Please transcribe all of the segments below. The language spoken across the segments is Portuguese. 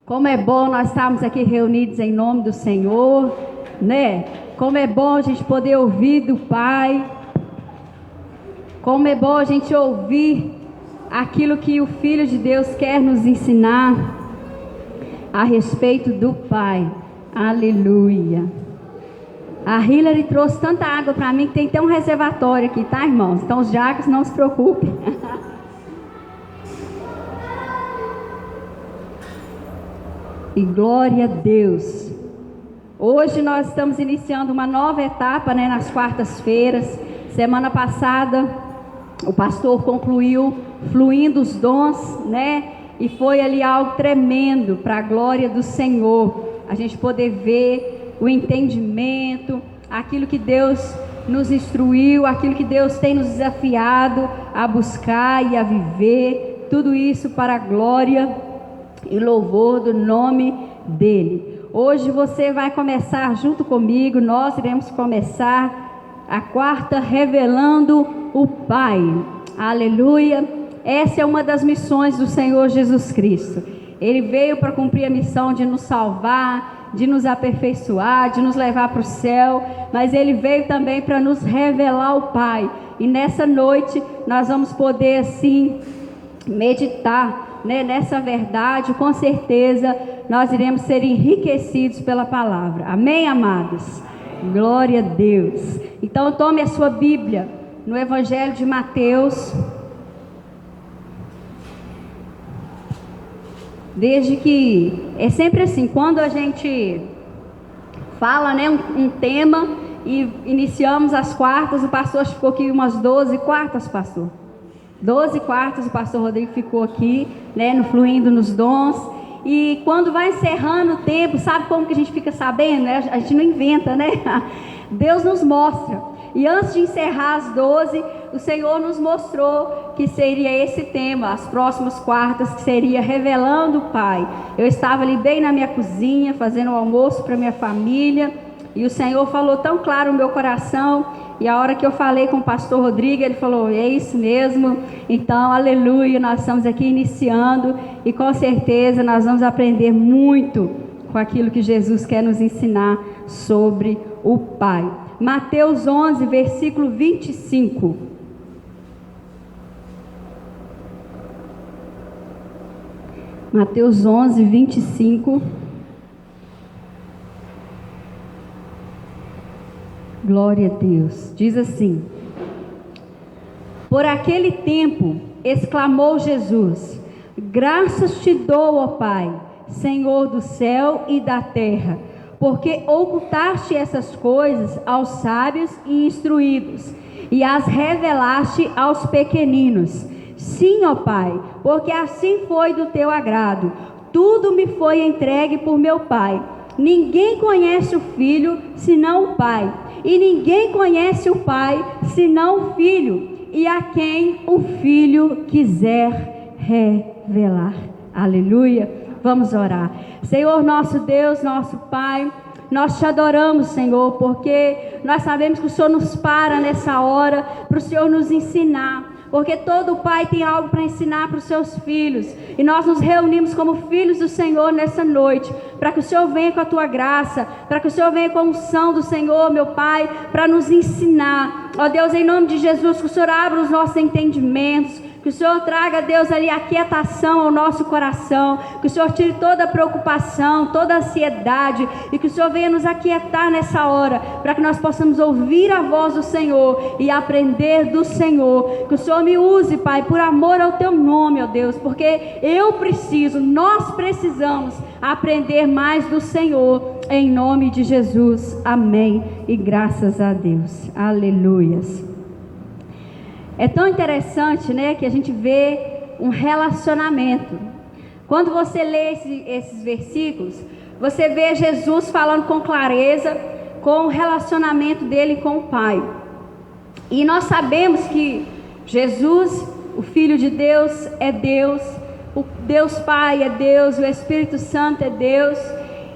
Como é bom nós estarmos aqui reunidos em nome do Senhor, né? Como é bom a gente poder ouvir do Pai. Como é bom a gente ouvir aquilo que o Filho de Deus quer nos ensinar a respeito do Pai. Aleluia. A Hillary trouxe tanta água para mim que tem até um reservatório aqui, tá, irmãos? Então os diáconos não se preocupem. E glória a Deus. Hoje nós estamos iniciando uma nova etapa, né, nas quartas-feiras. Semana passada o pastor concluiu fluindo os dons, né? E foi ali algo tremendo para a glória do Senhor. A gente poder ver o entendimento, aquilo que Deus nos instruiu, aquilo que Deus tem nos desafiado a buscar e a viver. Tudo isso para a glória e louvor do nome dele. Hoje você vai começar junto comigo, nós iremos começar a quarta revelando o Pai. Aleluia. Essa é uma das missões do Senhor Jesus Cristo. Ele veio para cumprir a missão de nos salvar, de nos aperfeiçoar, de nos levar para o céu, mas ele veio também para nos revelar o Pai. E nessa noite nós vamos poder assim meditar, né, nessa verdade. Com certeza nós iremos ser enriquecidos pela palavra. Amém, amados? Glória a Deus. Então tome a sua Bíblia no Evangelho de Mateus. Desde que é sempre assim, quando a gente fala, né, um tema e iniciamos as quartas, o pastor ficou aqui umas 12 quartas, pastor. 12 quartas o pastor Rodrigo ficou aqui, né, no Fluindo nos Dons. E quando vai encerrando o tempo, sabe como que a gente fica sabendo, né? A gente não inventa, né? Deus nos mostra. E antes de encerrar as 12, o Senhor nos mostrou que seria esse tema, as próximas quartas, que seria revelando o Pai. Eu estava ali bem na minha cozinha, fazendo o almoço para minha família, e o Senhor falou tão claro no meu coração. E a hora que eu falei com o pastor Rodrigo, ele falou, é isso mesmo. Então, aleluia, nós estamos aqui iniciando e com certeza nós vamos aprender muito com aquilo que Jesus quer nos ensinar sobre o Pai. Mateus 11, versículo 25. Mateus 11, 25. Glória a Deus. Diz assim: por aquele tempo exclamou Jesus: graças te dou, ó Pai, Senhor do céu e da terra, porque ocultaste essas coisas aos sábios e instruídos e as revelaste aos pequeninos. Sim, ó Pai, porque assim foi do teu agrado. Tudo me foi entregue por meu Pai. Ninguém conhece o Filho senão o Pai, e ninguém conhece o Pai senão o Filho, e a quem o Filho quiser revelar. Aleluia. Vamos orar. Senhor nosso Deus, nosso Pai, nós te adoramos, Senhor, porque nós sabemos que o Senhor nos para nessa hora para o Senhor nos ensinar. Porque todo pai tem algo para ensinar para os seus filhos. E nós nos reunimos como filhos do Senhor nessa noite, para que o Senhor venha com a tua graça, para que o Senhor venha com a unção do Senhor, meu Pai, para nos ensinar. Ó Deus, em nome de Jesus, que o Senhor abra os nossos entendimentos, que o Senhor traga, Deus, ali a quietação ao nosso coração, que o Senhor tire toda a preocupação, toda a ansiedade, e que o Senhor venha nos aquietar nessa hora, para que nós possamos ouvir a voz do Senhor e aprender do Senhor. Que o Senhor me use, Pai, por amor ao teu nome, ó Deus, porque eu preciso, nós precisamos aprender mais do Senhor, em nome de Jesus. Amém. E graças a Deus. Aleluias. É tão interessante, né, que a gente vê um relacionamento. Quando você lê esses versículos, você vê Jesus falando com clareza com o relacionamento dele com o Pai. E nós sabemos que Jesus, o Filho de Deus, é Deus, o Deus Pai é Deus, o Espírito Santo é Deus,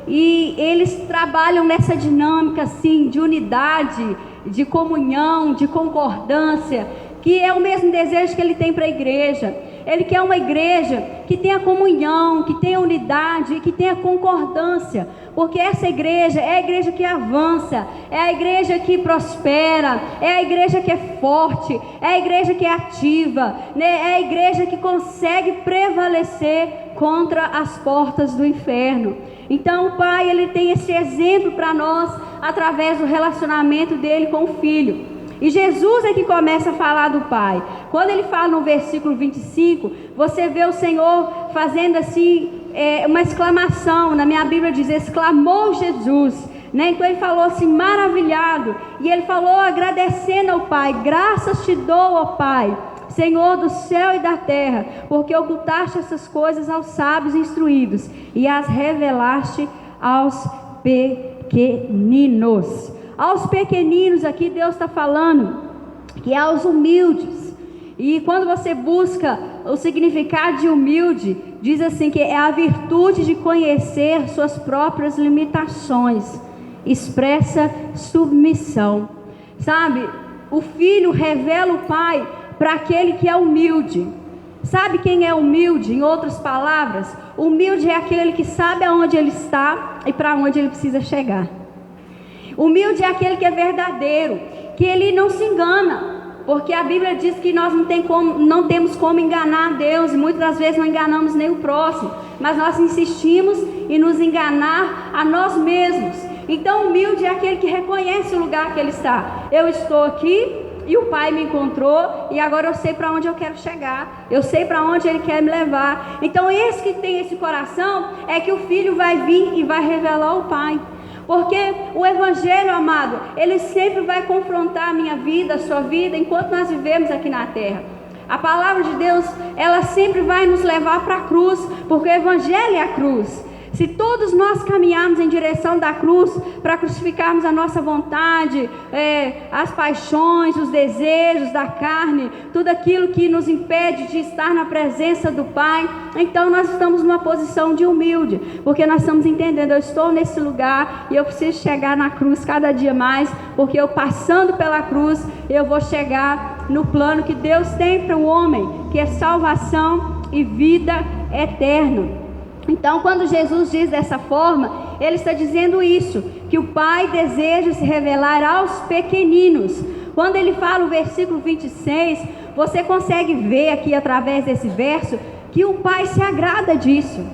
e eles trabalham nessa dinâmica assim de unidade, de comunhão, de concordância, que é o mesmo desejo que ele tem para a igreja. Ele quer uma igreja que tenha comunhão, que tenha unidade, que tenha concordância, porque essa igreja é a igreja que avança, é a igreja que prospera, é a igreja que é forte, é a igreja que é ativa, né? É a igreja que consegue prevalecer contra as portas do inferno. Então o Pai, ele tem esse exemplo para nós através do relacionamento dele com o Filho. E Jesus é que começa a falar do Pai. Quando ele fala no versículo 25, você vê o Senhor fazendo assim uma exclamação. Na minha Bíblia diz: exclamou Jesus, né? Então ele falou assim, maravilhado, e ele falou agradecendo ao Pai: graças te dou, ó Pai, Senhor do céu e da terra, porque ocultaste essas coisas aos sábios instruídos e as revelaste aos pequeninos. Aos pequeninos, aqui Deus está falando que é aos humildes. E quando você busca o significado de humilde, diz assim que é a virtude de conhecer suas próprias limitações, expressa submissão. Sabe, o Filho revela o Pai para aquele que é humilde. Sabe quem é humilde? Em outras palavras, humilde é aquele que sabe aonde ele está e para onde ele precisa chegar. Humilde é aquele que é verdadeiro, que ele não se engana, porque a Bíblia diz que nós não temos como enganar Deus, e muitas das vezes não enganamos nem o próximo, mas nós insistimos em nos enganar a nós mesmos. Então humilde é aquele que reconhece o lugar que ele está. Eu estou aqui e o Pai me encontrou, e agora eu sei para onde eu quero chegar, eu sei para onde Ele quer me levar. Então esse que tem esse coração é que o Filho vai vir e vai revelar o Pai. Porque o Evangelho, amado, ele sempre vai confrontar a minha vida, a sua vida, enquanto nós vivemos aqui na terra. A palavra de Deus, ela sempre vai nos levar para a cruz, porque o Evangelho é a cruz. Se todos nós caminharmos em direção da cruz, para crucificarmos a nossa vontade, as paixões, os desejos da carne, tudo aquilo que nos impede de estar na presença do Pai, então nós estamos numa posição de humilde, porque nós estamos entendendo, eu estou nesse lugar e eu preciso chegar na cruz cada dia mais, porque eu passando pela cruz, eu vou chegar no plano que Deus tem para o homem, que é salvação e vida eterna. Então, quando Jesus diz dessa forma, Ele está dizendo isso, que o Pai deseja se revelar aos pequeninos. Quando Ele fala o versículo 26, você consegue ver aqui através desse verso, que o Pai se agrada disso.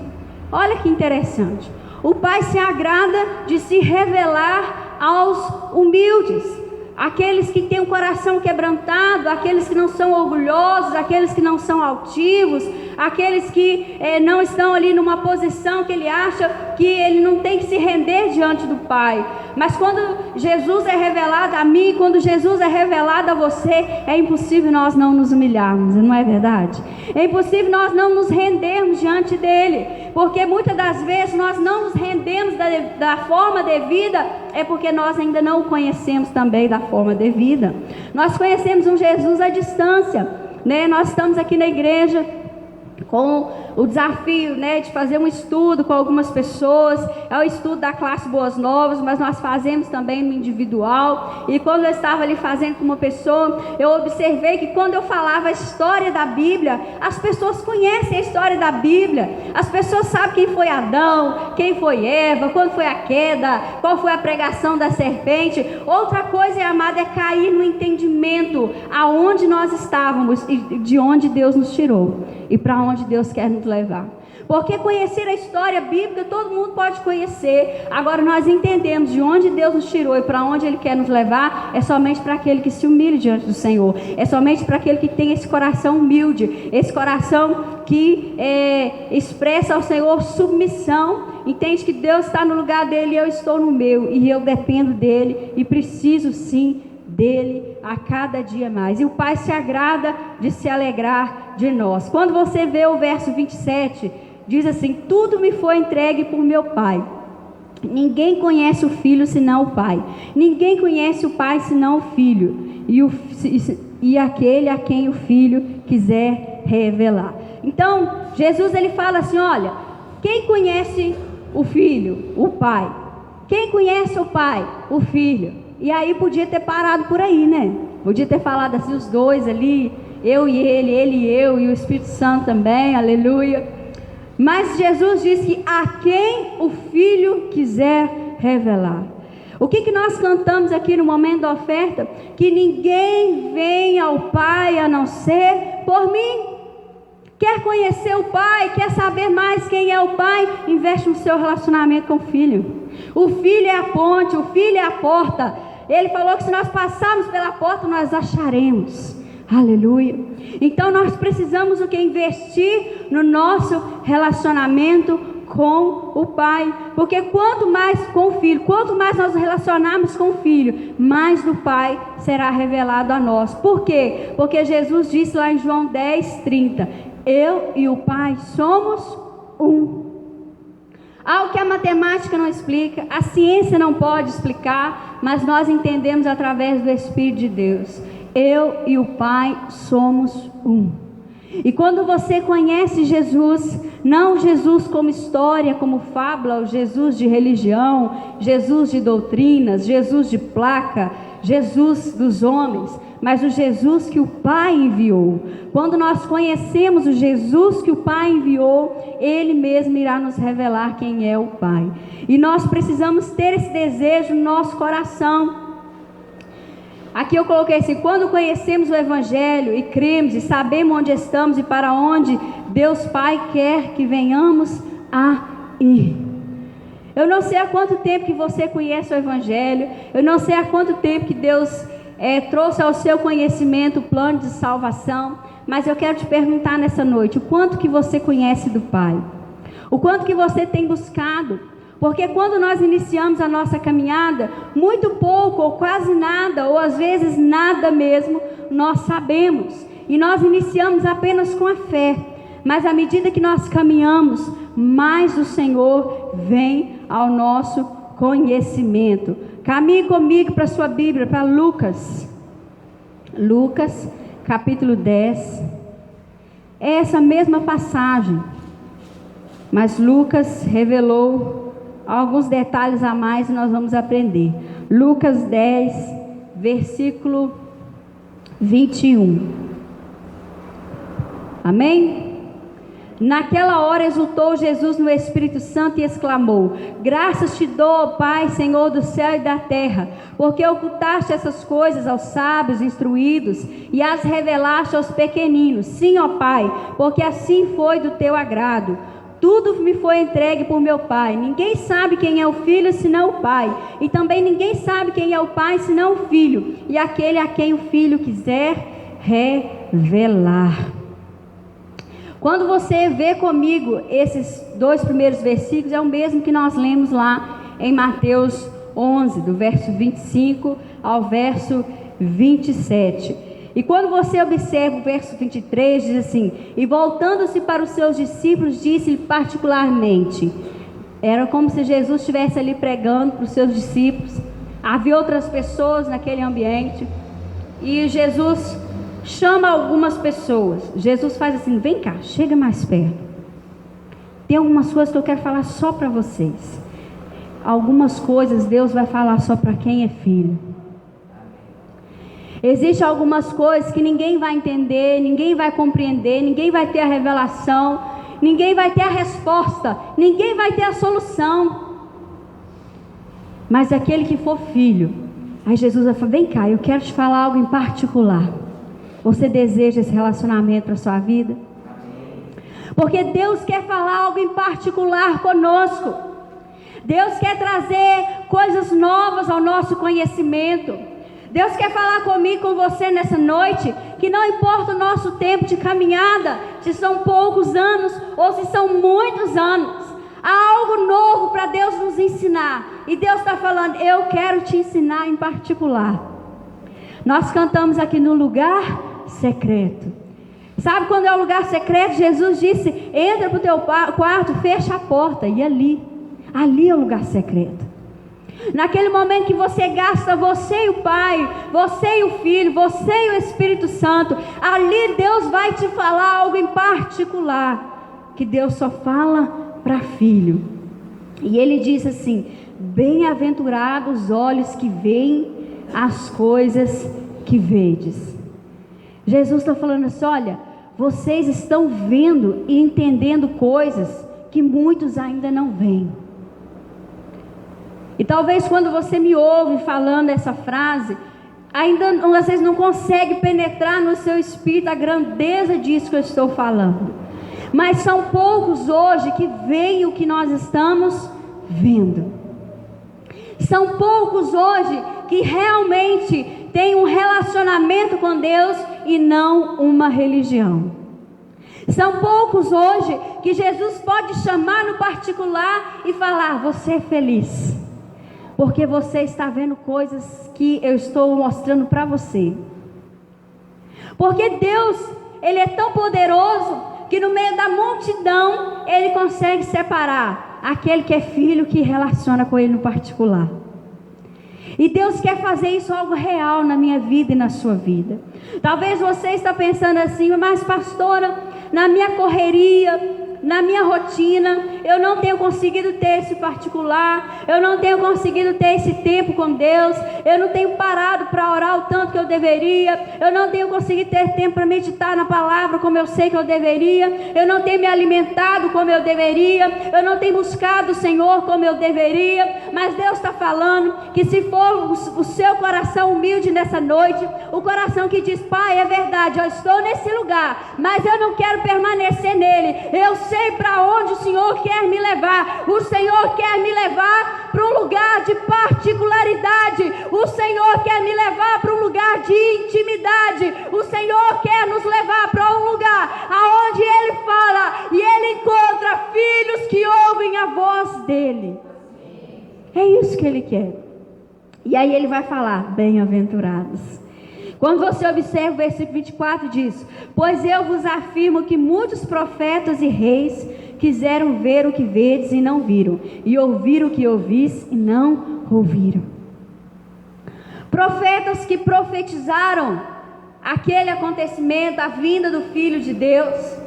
Olha que interessante. O Pai se agrada de se revelar aos humildes. Aqueles que têm o coração quebrantado, aqueles que não são orgulhosos, aqueles que não são altivos, aqueles que não estão ali numa posição que ele acha que ele não tem que se render diante do Pai. Mas quando Jesus é revelado a mim, quando Jesus é revelado a você, é impossível nós não nos humilharmos, não é verdade? É impossível nós não nos rendermos diante dele, porque muitas das vezes nós não nos rendemos da forma devida, é porque nós ainda não o conhecemos também da forma devida. Nós conhecemos um Jesus à distância, né? Nós estamos aqui na igreja com o desafio, né, de fazer um estudo com algumas pessoas. É o estudo da classe Boas Novas, mas nós fazemos também no individual. E quando eu estava ali fazendo com uma pessoa, eu observei que quando eu falava a história da Bíblia, as pessoas conhecem a história da Bíblia. As pessoas sabem quem foi Adão, quem foi Eva, quando foi a queda, qual foi a pregação da serpente. Outra coisa, amada, é cair no entendimento aonde nós estávamos e de onde Deus nos tirou e para onde Deus quer nos levar. Porque conhecer a história bíblica todo mundo pode conhecer. Agora nós entendemos de onde Deus nos tirou e para onde Ele quer nos levar, é somente para aquele que se humilha diante do Senhor, é somente para aquele que tem esse coração humilde, esse coração que expressa ao Senhor submissão, entende que Deus está no lugar dele e eu estou no meu, e eu dependo dele e preciso sim dele a cada dia mais. E o Pai se agrada de se alegrar de nós. Quando você vê o verso 27, diz assim: tudo me foi entregue por meu Pai. Ninguém conhece o Filho senão o Pai. Ninguém conhece o Pai senão o Filho. E aquele a quem o Filho quiser revelar. Então, Jesus ele fala assim: olha, quem conhece o Filho? O Pai. Quem conhece o Pai? O Filho. E aí podia ter parado por aí, né? Podia ter falado assim, os dois ali, eu e ele e eu e o Espírito Santo também, aleluia. Mas Jesus diz que a quem o Filho quiser revelar. O que nós cantamos aqui no momento da oferta? Que ninguém vem ao Pai a não ser por mim. Quer conhecer o Pai, quer saber mais quem é o Pai, investe no seu relacionamento com o Filho. O Filho é a ponte, o Filho é a porta. Ele falou que se nós passarmos pela porta, nós acharemos. Aleluia. Então nós precisamos o que? Investir no nosso relacionamento com o Pai. Porque quanto mais com o Filho, quanto mais nós nos relacionarmos com o Filho, mais do Pai será revelado a nós. Por quê? Porque Jesus disse lá em João 10:30, eu e o Pai somos um. Algo que a matemática não explica, a ciência não pode explicar, mas nós entendemos através do Espírito de Deus. Eu e o Pai somos um. E quando você conhece Jesus, não Jesus como história, como fábula, o Jesus de religião, Jesus de doutrinas, Jesus de placa, Jesus dos homens, mas o Jesus que o Pai enviou. Quando nós conhecemos o Jesus que o Pai enviou, Ele mesmo irá nos revelar quem é o Pai. E nós precisamos ter esse desejo no nosso coração. Aqui eu coloquei assim, quando conhecemos o Evangelho e cremos e sabemos onde estamos e para onde Deus Pai quer que venhamos a ir. Eu não sei há quanto tempo que você conhece o Evangelho, eu não sei há quanto tempo que Deus trouxe ao seu conhecimento o plano de salvação, mas eu quero te perguntar nessa noite, o quanto que você conhece do Pai? O quanto que você tem buscado? Porque quando nós iniciamos a nossa caminhada, muito pouco ou quase nada, ou às vezes nada mesmo, nós sabemos. E nós iniciamos apenas com a fé. Mas à medida que nós caminhamos, mais o Senhor vem ao nosso conhecimento. Caminhe comigo para a sua Bíblia, para Lucas. Lucas, capítulo 10. É essa mesma passagem. Mas Lucas revelou alguns detalhes a mais e nós vamos aprender. Lucas 10, versículo 21. Amém? Naquela hora exultou Jesus no Espírito Santo e exclamou: graças te dou, Pai, Senhor do céu e da terra, porque ocultaste essas coisas aos sábios instruídos e as revelaste aos pequeninos. Sim, ó Pai, porque assim foi do teu agrado. Tudo me foi entregue por meu Pai. Ninguém sabe quem é o Filho senão o Pai. E também ninguém sabe quem é o Pai senão o Filho. E aquele a quem o Filho quiser revelar. Quando você vê comigo esses dois primeiros versículos, é o mesmo que nós lemos lá em Mateus 11, do verso 25 ao verso 27. E quando você observa o verso 23, diz assim: e voltando-se para os seus discípulos, disse-lhe particularmente. Era como se Jesus estivesse ali pregando para os seus discípulos. Havia outras pessoas naquele ambiente. E Jesus chama algumas pessoas. Jesus faz assim: vem cá, chega mais perto. Tem algumas coisas que eu quero falar só para vocês. Algumas coisas Deus vai falar só para quem é filho. Existem algumas coisas que ninguém vai entender, ninguém vai compreender, ninguém vai ter a revelação, ninguém vai ter a resposta, ninguém vai ter a solução. Mas aquele que for filho, aí Jesus vai falar: vem cá, eu quero te falar algo em particular. Você deseja esse relacionamento para a sua vida? Porque Deus quer falar algo em particular conosco. Deus quer trazer coisas novas ao nosso conhecimento. Deus quer falar comigo, com você nessa noite, que não importa o nosso tempo de caminhada, se são poucos anos ou se são muitos anos, há algo novo para Deus nos ensinar. E Deus está falando: eu quero te ensinar em particular. Nós cantamos aqui no lugar secreto. Sabe quando é o lugar secreto? Jesus disse: entra para o teu quarto, fecha a porta, e ali é o lugar secreto. Naquele momento que você gasta, você e o Pai, você e o Filho, você e o Espírito Santo, ali Deus vai te falar algo em particular, que Deus só fala para filho. E ele diz assim: bem-aventurados os olhos que veem as coisas que vedes. Jesus está falando assim: olha, vocês estão vendo e entendendo coisas que muitos ainda não veem. E talvez quando você me ouve falando essa frase, ainda às vezes não consegue penetrar no seu espírito a grandeza disso que eu estou falando. Mas são poucos hoje que veem o que nós estamos vendo. São poucos hoje que realmente têm um relacionamento com Deus e não uma religião. São poucos hoje que Jesus pode chamar no particular e falar: você é feliz, porque você está vendo coisas que eu estou mostrando para você. Porque Deus, Ele é tão poderoso que no meio da multidão Ele consegue separar aquele que é filho, que relaciona com Ele no particular. E Deus quer fazer isso algo real na minha vida e na sua vida. Talvez você está pensando assim: mas pastora, na minha correria, na minha rotina, eu não tenho conseguido ter esse particular, eu não tenho conseguido ter esse tempo com Deus, eu não tenho parado para orar o tanto que eu deveria, eu não tenho conseguido ter tempo para meditar na palavra como eu sei que eu deveria, eu não tenho me alimentado como eu deveria, eu não tenho buscado o Senhor como eu deveria. Mas Deus está falando que se for o seu coração humilde nessa noite, o coração que diz: Pai, é verdade, eu estou nesse lugar, mas eu não quero permanecer nele, eu sei para onde o Senhor quer me levar. O Senhor quer me levar para um lugar de particularidade. O Senhor quer me levar para um lugar de intimidade. O Senhor quer nos levar para um lugar aonde Ele fala e Ele encontra filhos que ouvem a voz dEle. É isso que Ele quer. E aí Ele vai falar: bem-aventurados. Quando você observa o versículo 24 diz: pois eu vos afirmo que muitos profetas e reis quiseram ver o que vedes e não viram, e ouvir o que ouvis e não ouviram. Profetas que profetizaram aquele acontecimento, a vinda do Filho de Deus,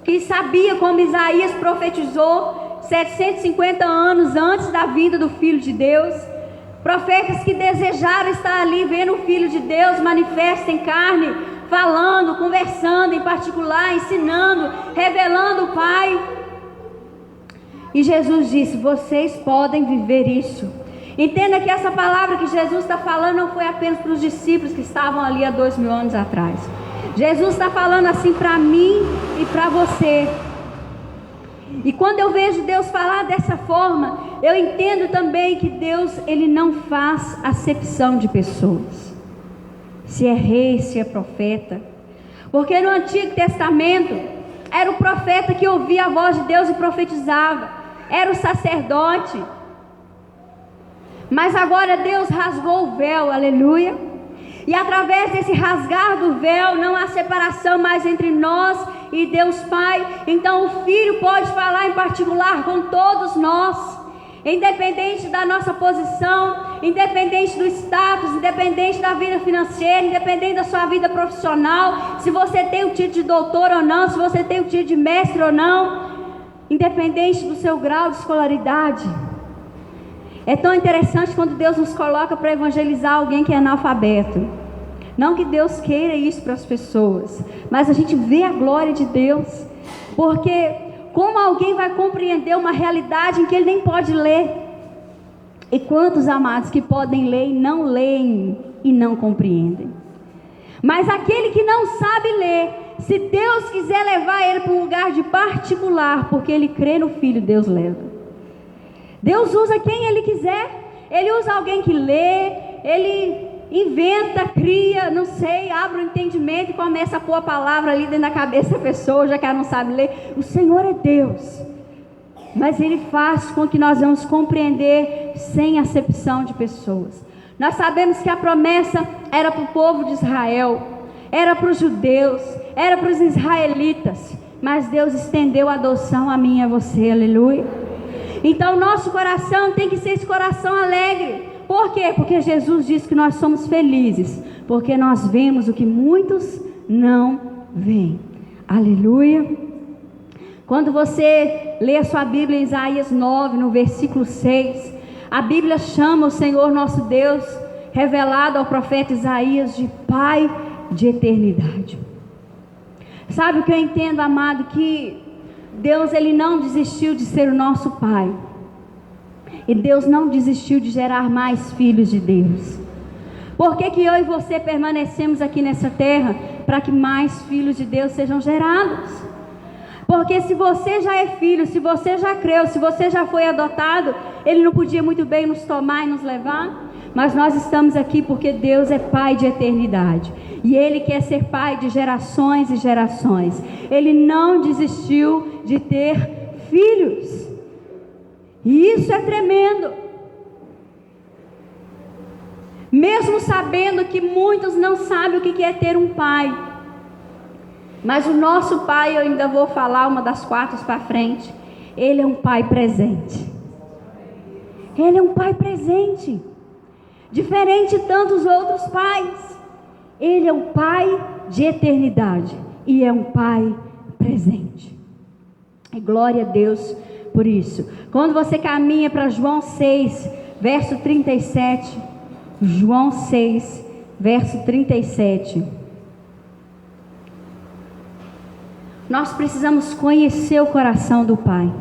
que sabia, como Isaías profetizou 750 anos antes da vinda do Filho de Deus. Profetas que desejaram estar ali vendo o Filho de Deus manifesto em carne, falando, conversando em particular, ensinando, revelando o Pai. E Jesus disse: vocês podem viver isso. Entenda que essa palavra que Jesus está falando não foi apenas para os discípulos que estavam ali há 2000 anos atrás. Jesus está falando assim para mim e para você. E quando eu vejo Deus falar dessa forma, eu entendo também que Deus, Ele não faz acepção de pessoas, se é rei, se é profeta. Porque no Antigo Testamento era o profeta que ouvia a voz de Deus e profetizava, era o sacerdote. Mas agora Deus rasgou o véu, aleluia. E através desse rasgar do véu, não há separação mais entre nós e Deus Pai. Então o Filho pode falar em particular com todos nós, independente da nossa posição, independente do status, independente da vida financeira, independente da sua vida profissional, se você tem o título de doutor ou não, se você tem o título de mestre ou não, independente do seu grau de escolaridade. É tão interessante quando Deus nos coloca para evangelizar alguém que é analfabeto. Não que Deus queira isso para as pessoas, mas a gente vê a glória de Deus. Porque como alguém vai compreender uma realidade em que ele nem pode ler? E quantos amados que podem ler e não leem e não compreendem? Mas aquele que não sabe ler, se Deus quiser levar ele para um lugar de particular, porque ele crê no Filho, Deus leva. Deus usa quem Ele quiser. Ele usa alguém que lê, Ele inventa, cria, não sei, abre o entendimento e começa a pôr a palavra ali dentro da cabeça da pessoa, já que ela não sabe ler. O Senhor é Deus, mas Ele faz com que nós vamos compreender sem acepção de pessoas. Nós sabemos que a promessa era para o povo de Israel, era para os judeus, era para os israelitas, mas Deus estendeu a adoção a mim e a você, aleluia. Então nosso coração tem que ser esse coração alegre. Por quê? Porque Jesus diz que nós somos felizes, porque nós vemos o que muitos não veem. Aleluia. Quando você lê a sua Bíblia em Isaías 9, no versículo 6, a Bíblia chama o Senhor nosso Deus, revelado ao profeta Isaías, de Pai de eternidade. Sabe o que eu entendo, amado? Que Deus, Ele não desistiu de ser o nosso Pai. E Deus não desistiu de gerar mais filhos de Deus. Por que eu e você permanecemos aqui nessa terra? Para que mais filhos de Deus sejam gerados. Porque se você já é filho, se você já creu, se você já foi adotado, Ele não podia muito bem nos tomar e nos levar? Mas nós estamos aqui porque Deus é Pai de eternidade. E Ele quer ser Pai de gerações e gerações. Ele não desistiu de ter filhos. E isso é tremendo. Mesmo sabendo que muitos não sabem o que é ter um pai. Mas o nosso Pai, eu ainda vou falar uma das quartas para frente, Ele é um Pai presente. Ele é um Pai presente. Diferente de tantos outros pais. Ele é um Pai de eternidade. E é um Pai presente. E glória a Deus por isso. Quando você caminha para João 6, verso 37. João 6, verso 37. Nós precisamos conhecer o coração do Pai.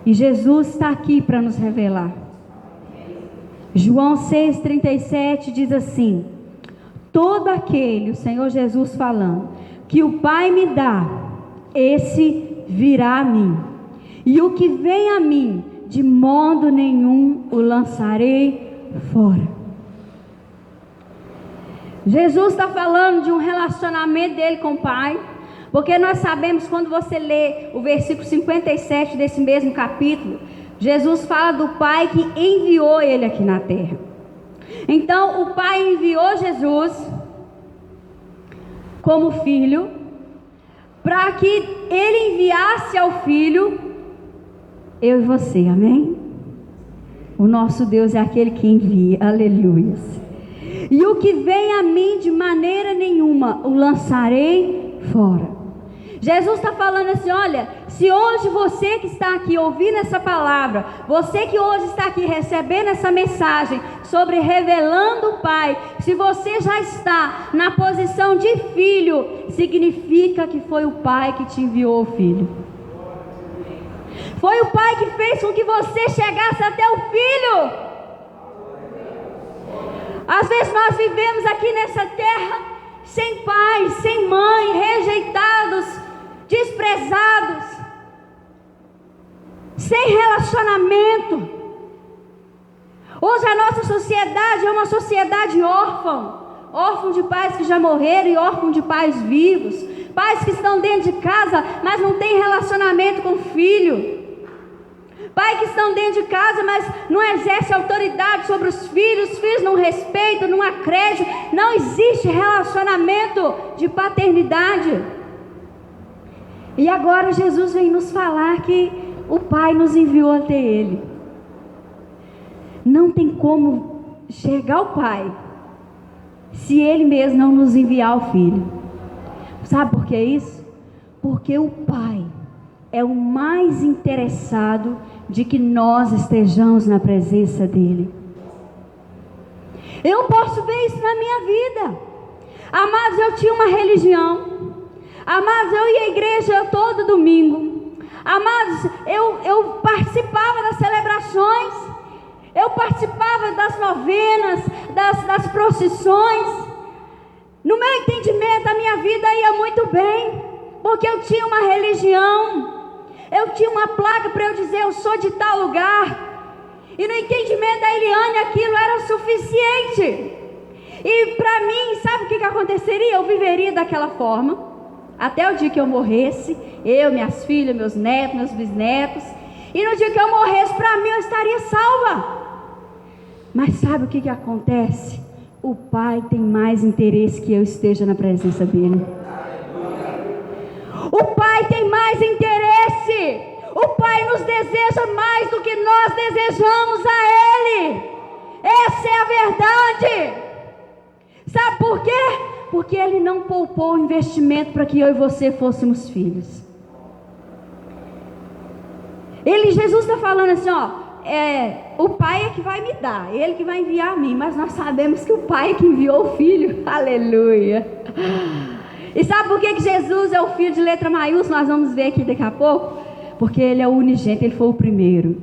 E Jesus está aqui para nos revelar. João 6,37 diz assim: todo aquele, o Senhor Jesus falando, que o Pai me dá, esse virá a mim. E o que vem a mim, de modo nenhum o lançarei fora. Jesus está falando de um relacionamento dele com o Pai. Porque nós sabemos, quando você lê o versículo 57 desse mesmo capítulo, Jesus fala do Pai que enviou Ele aqui na terra. Então o Pai enviou Jesus como Filho, para que Ele enviasse ao Filho eu e você, amém? O nosso Deus é aquele que envia, aleluias. E o que vem a mim, de maneira nenhuma o lançarei fora. Jesus está falando assim: olha, se hoje você que está aqui ouvindo essa palavra, você que hoje está aqui recebendo essa mensagem sobre revelando o Pai, se você já está na posição de filho, significa que foi o Pai que te enviou o Filho. Foi o Pai que fez com que você chegasse até o Filho. Às vezes nós vivemos aqui nessa terra sem pai, sem mãe, rejeitados, desprezados, sem relacionamento. Hoje a nossa sociedade é uma sociedade órfã de pais que já morreram e órfão de pais vivos, pais que estão dentro de casa, mas não tem relacionamento com o filho, pai que estão dentro de casa, mas não exerce autoridade sobre os filhos não respeitam, não acreditam, não existe relacionamento de paternidade. E agora Jesus vem nos falar que o Pai nos enviou até Ele. Não tem como chegar ao Pai se Ele mesmo não nos enviar o Filho. Sabe por que isso? Porque o Pai é o mais interessado de que nós estejamos na presença dEle. Eu posso ver isso na minha vida. Amados, eu tinha uma religião. Amados, eu ia à igreja todo domingo. Amados, eu participava das celebrações. Eu participava das novenas, das procissões. No meu entendimento, a minha vida ia muito bem, porque eu tinha uma religião. Eu tinha uma placa para eu dizer: eu sou de tal lugar. E no entendimento da Eliane aquilo era suficiente. E para mim, sabe o que aconteceria? Eu viveria daquela forma até o dia que eu morresse, eu, minhas filhas, meus netos, meus bisnetos. E no dia que eu morresse, para mim eu estaria salva. Mas sabe o que acontece? O Pai tem mais interesse que eu esteja na presença dEle. O Pai tem mais interesse. O Pai nos deseja mais do que nós desejamos a Ele. Essa é a verdade. Sabe por quê? Porque Ele não poupou o investimento para que eu e você fôssemos filhos. Jesus está falando assim, o Pai é que vai me dar, Ele que vai enviar a mim. Mas nós sabemos que o Pai é que enviou o Filho. Aleluia. E sabe por que Jesus é o Filho de letra maiúscula? Nós vamos ver aqui daqui a pouco. Porque Ele é o unigênito, Ele foi o primeiro.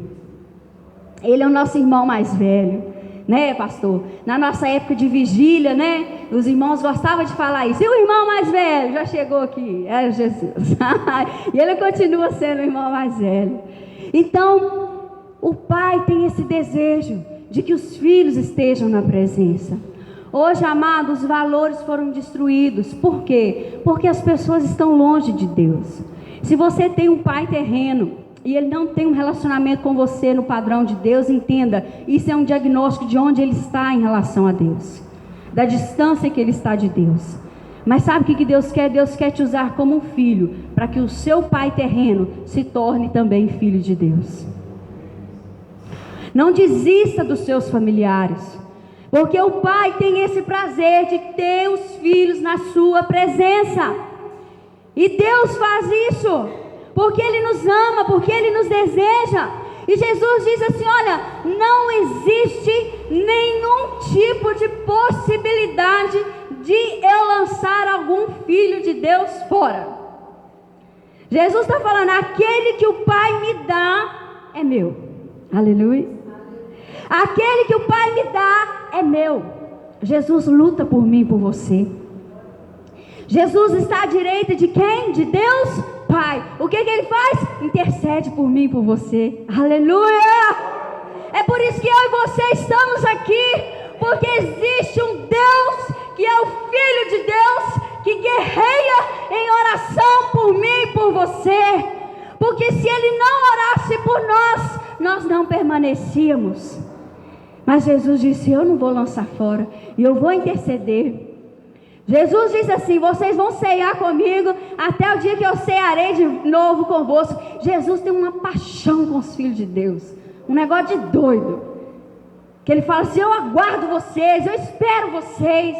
Ele é o nosso irmão mais velho, né, pastor? Na nossa época de vigília, né, os irmãos gostavam de falar isso. E o irmão mais velho já chegou aqui, é Jesus. E ele continua sendo o irmão mais velho. Então, o pai tem esse desejo de que os filhos estejam na presença. Hoje, amados, os valores foram destruídos. Por quê? Porque as pessoas estão longe de Deus. Se você tem um pai terreno e ele não tem um relacionamento com você no padrão de Deus, entenda, isso é um diagnóstico de onde ele está em relação a Deus, da distância que ele está de Deus. Mas sabe o que Deus quer? Deus quer te usar como um filho, para que o seu pai terreno se torne também filho de Deus. Não desista dos seus familiares, porque o pai tem esse prazer de ter os filhos na sua presença. E Deus faz isso porque Ele nos ama, porque Ele nos deseja. E Jesus diz assim, olha, não existe nenhum tipo de possibilidade de eu lançar algum filho de Deus fora. Jesus está falando, aquele que o Pai me dá é meu. Aleluia. Aquele que o Pai me dá é meu. Jesus luta por mim e por você. Jesus está à direita de quem? De Deus Pai. O que Ele faz? Intercede por mim e por você. Aleluia! É por isso que eu e você estamos aqui, porque existe um Deus que é o Filho de Deus, que guerreia em oração por mim e por você. Porque se Ele não orasse por nós, nós não permanecíamos. Mas Jesus disse, eu não vou lançar fora, e eu vou interceder. Jesus disse assim, vocês vão ceiar comigo até o dia que eu cearei de novo convosco. Jesus tem uma paixão com os filhos de Deus, um negócio de doido, que Ele fala assim, eu aguardo vocês, eu espero vocês.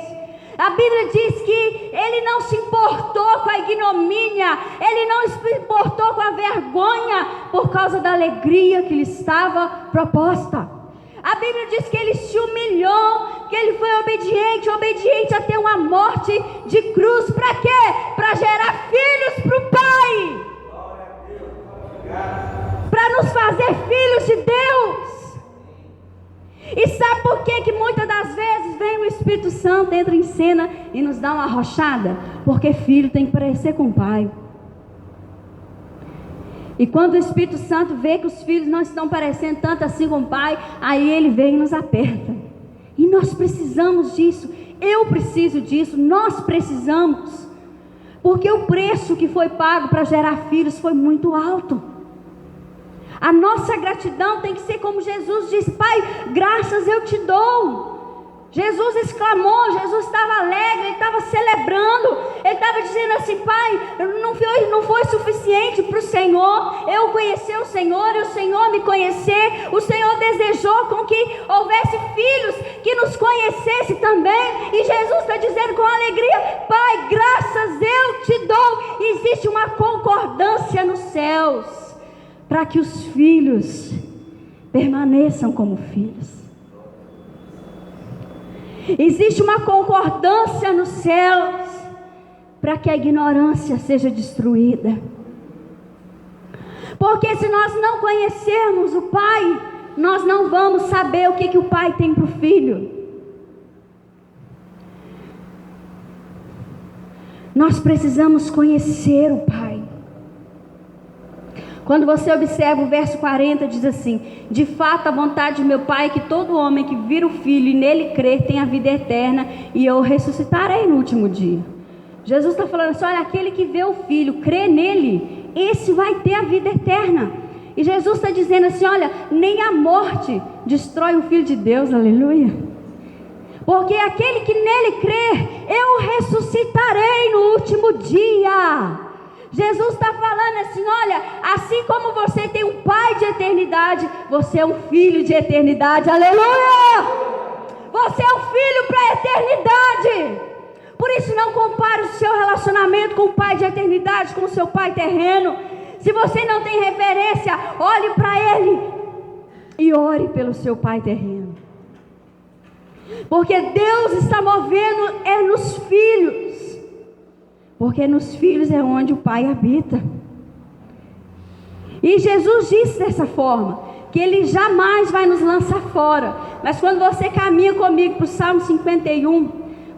A Bíblia diz que Ele não se importou com a ignomínia, Ele não se importou com a vergonha, por causa da alegria que lhe estava proposta. A Bíblia diz que Ele se humilhou, que Ele foi obediente até uma morte de cruz. Para quê? Para gerar filhos para o Pai, para nos fazer filhos de Deus. E sabe por que muitas das vezes vem o Espírito Santo, entra em cena e nos dá uma arrochada? Porque filho tem que parecer com o Pai. E quando o Espírito Santo vê que os filhos não estão parecendo tanto assim com o Pai, aí Ele vem e nos aperta. E nós precisamos disso, eu preciso disso, nós precisamos. Porque o preço que foi pago para gerar filhos foi muito alto. A nossa gratidão tem que ser como Jesus disse, Pai, graças eu te dou. Jesus exclamou, Jesus estava alegre, Ele estava celebrando, Ele estava dizendo assim, Pai, não foi suficiente para o Senhor, eu conhecer o Senhor e o Senhor me conhecer, o Senhor desejou com que houvesse filhos que nos conhecessem também, e Jesus está dizendo com alegria, Pai, graças eu te dou. Existe uma concordância nos céus, para que os filhos permaneçam como filhos. Existe uma concordância nos céus para que a ignorância seja destruída. Porque se nós não conhecermos o Pai, nós não vamos saber o que o Pai tem para o Filho. Nós precisamos conhecer o Pai. Quando você observa o verso 40, diz assim, de fato a vontade de meu Pai é que todo homem que vira o Filho e nele crer tenha a vida eterna, e eu ressuscitarei no último dia. Jesus está falando assim, olha, aquele que vê o Filho, crê nele, esse vai ter a vida eterna. E Jesus está dizendo assim, olha, nem a morte destrói o Filho de Deus, aleluia. Porque aquele que nele crer, eu ressuscitarei no último dia. Jesus está falando assim, olha, assim como você tem um Pai de eternidade, você é um filho de eternidade, aleluia! Você é um filho para a eternidade. Por isso não compare o seu relacionamento com o Pai de eternidade, com o seu Pai terreno. Se você não tem referência, olhe para Ele e ore pelo seu Pai terreno. Porque Deus está movendo nos filhos. Porque nos filhos é onde o Pai habita. E Jesus disse dessa forma, que Ele jamais vai nos lançar fora. Mas quando você caminha comigo para o Salmo 51,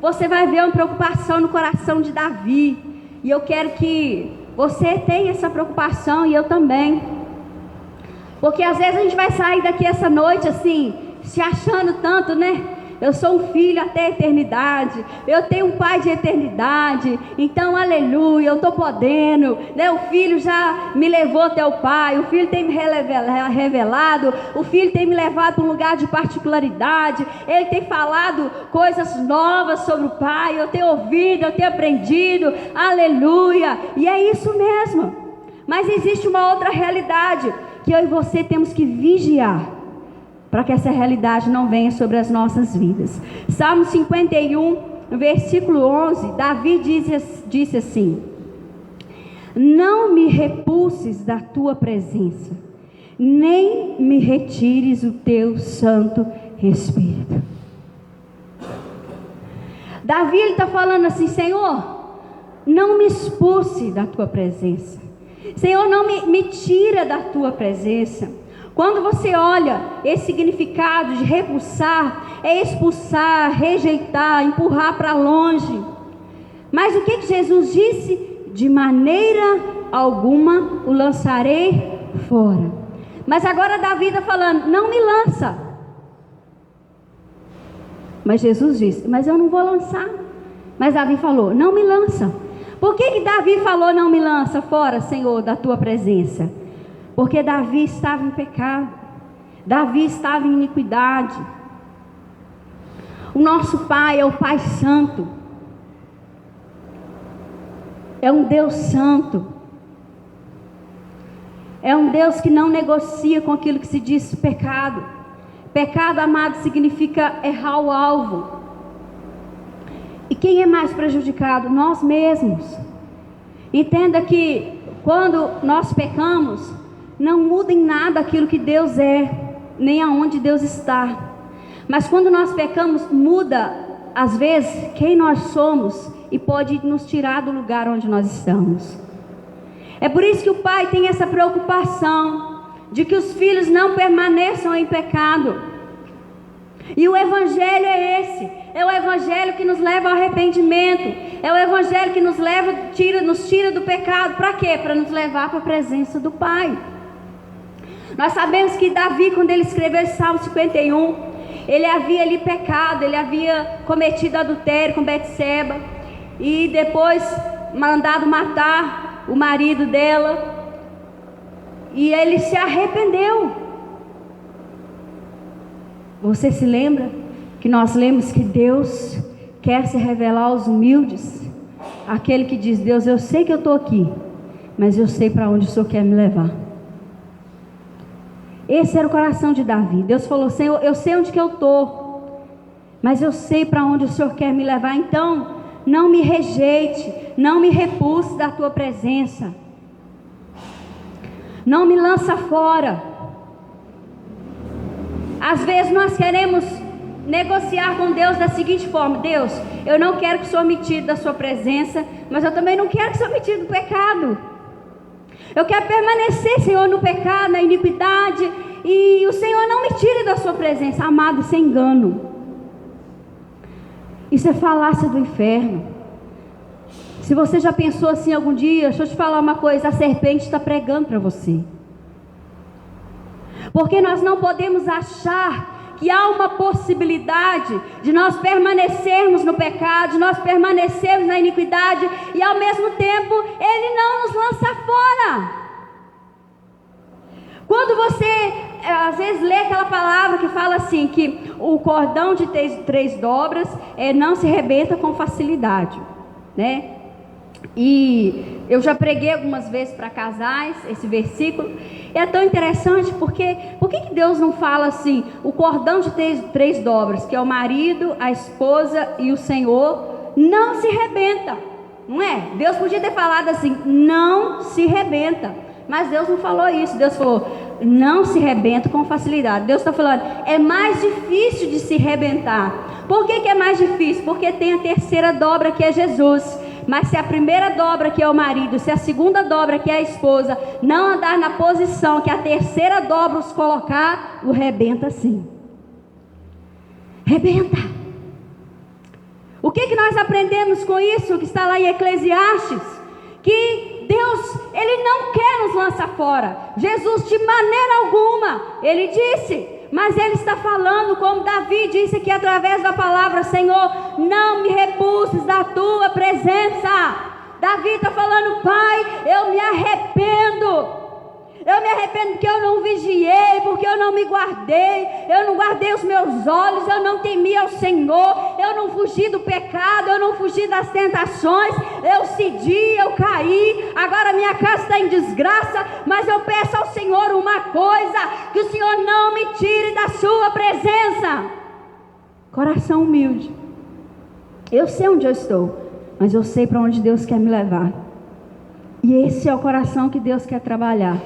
você vai ver uma preocupação no coração de Davi. E eu quero que você tenha essa preocupação, e eu também. Porque às vezes a gente vai sair daqui essa noite assim, se achando tanto, né? Eu sou um filho até a eternidade, eu tenho um pai de eternidade, então aleluia, eu estou podendo, né? O filho já me levou até o pai, o filho tem me revelado, o filho tem me levado para um lugar de particularidade, ele tem falado coisas novas sobre o pai, eu tenho ouvido, eu tenho aprendido, aleluia, e é isso mesmo. Mas existe uma outra realidade, que eu e você temos que vigiar, para que essa realidade não venha sobre as nossas vidas. Salmo 51, versículo 11, Davi disse assim: não me repulses da tua presença, nem me retires o teu santo Espírito. Davi está falando assim: Senhor, não me expulse da tua presença, Senhor, não me tira da tua presença. Quando você olha esse significado de repulsar, é expulsar, rejeitar, empurrar para longe. Mas o que Jesus disse? De maneira alguma o lançarei fora. Mas agora Davi está falando: não me lança. Mas Jesus disse: mas eu não vou lançar. Mas Davi falou: não me lança. Por que Davi falou: não me lança fora, Senhor, da tua presença? Porque Davi estava em pecado, Davi estava em iniquidade. O nosso Pai é o Pai Santo, é um Deus santo, é um Deus que não negocia com aquilo que se diz pecado. Pecado, amado, significa errar o alvo. E quem é mais prejudicado? Nós mesmos. Entenda que quando nós pecamos, não muda em nada aquilo que Deus é, nem aonde Deus está. Mas quando nós pecamos, muda, às vezes, quem nós somos, e pode nos tirar do lugar onde nós estamos. É por isso que o Pai tem essa preocupação, de que os filhos não permaneçam em pecado. E o Evangelho é esse, é o Evangelho que nos leva ao arrependimento, é o Evangelho que nos tira do pecado. Para quê? Para nos levar para a presença do Pai. Nós sabemos que Davi, quando ele escreveu esse Salmo 51, ele havia ali pecado, ele havia cometido adultério com Betseba, e depois mandado matar o marido dela, e ele se arrependeu. Você se lembra que nós lemos que Deus quer se revelar aos humildes? Aquele que diz: Deus, eu sei que eu estou aqui, mas eu sei para onde o Senhor quer me levar. Esse era o coração de Davi. Deus falou: Senhor, eu sei onde que eu estou, mas eu sei para onde o Senhor quer me levar. Então, não me rejeite, não me repulse da tua presença, não me lança fora. Às vezes nós queremos negociar com Deus da seguinte forma: Deus, eu não quero que o Senhor me tire da sua presença, mas eu também não quero que o Senhor me tire do pecado. Eu quero permanecer, Senhor, no pecado, na iniquidade, e o Senhor não me tire da sua presença. Amado, isso é engano, isso é falácia do inferno. Se você já pensou assim algum dia, deixa eu te falar uma coisa: a serpente está pregando para você. Porque nós não podemos achar que há uma possibilidade de nós permanecermos no pecado, de nós permanecermos na iniquidade, e ao mesmo tempo Ele não nos lança fora. Quando você às vezes lê aquela palavra que fala assim, que o cordão de três dobras não se rebenta com facilidade, né? E eu já preguei algumas vezes para casais esse versículo. É tão interessante porque por que Deus não fala assim, o cordão de três dobras, que é o marido, a esposa e o Senhor, não se rebenta, não é? Deus podia ter falado assim, não se rebenta, mas Deus não falou isso. Deus falou, não se rebenta com facilidade. Deus está falando, é mais difícil de se rebentar. Por que é mais difícil? Porque tem a terceira dobra, que é Jesus. Mas se a primeira dobra, que é o marido, se a segunda dobra, que é a esposa, não andar na posição que a terceira dobra os colocar, o rebenta sim. Rebenta. O que nós aprendemos com isso, que está lá em Eclesiastes? Que Deus, Ele não quer nos lançar fora. Jesus, de maneira alguma, Ele disse, mas Ele está falando, como Davi disse aqui através da palavra: Senhor, não me repulses da Tua presença. Davi está falando: Pai, eu me arrependo. Eu me arrependo porque eu não vigiei, porque eu não me guardei, eu não guardei os meus olhos, eu não temi ao Senhor, eu não fugi do pecado, eu não fugi das tentações, eu cedi, eu caí, agora minha casa está em desgraça, mas eu peço ao Senhor uma coisa, que o Senhor não me tire da sua presença. Coração humilde. Eu sei onde eu estou, mas eu sei para onde Deus quer me levar. E esse é o coração que Deus quer trabalhar.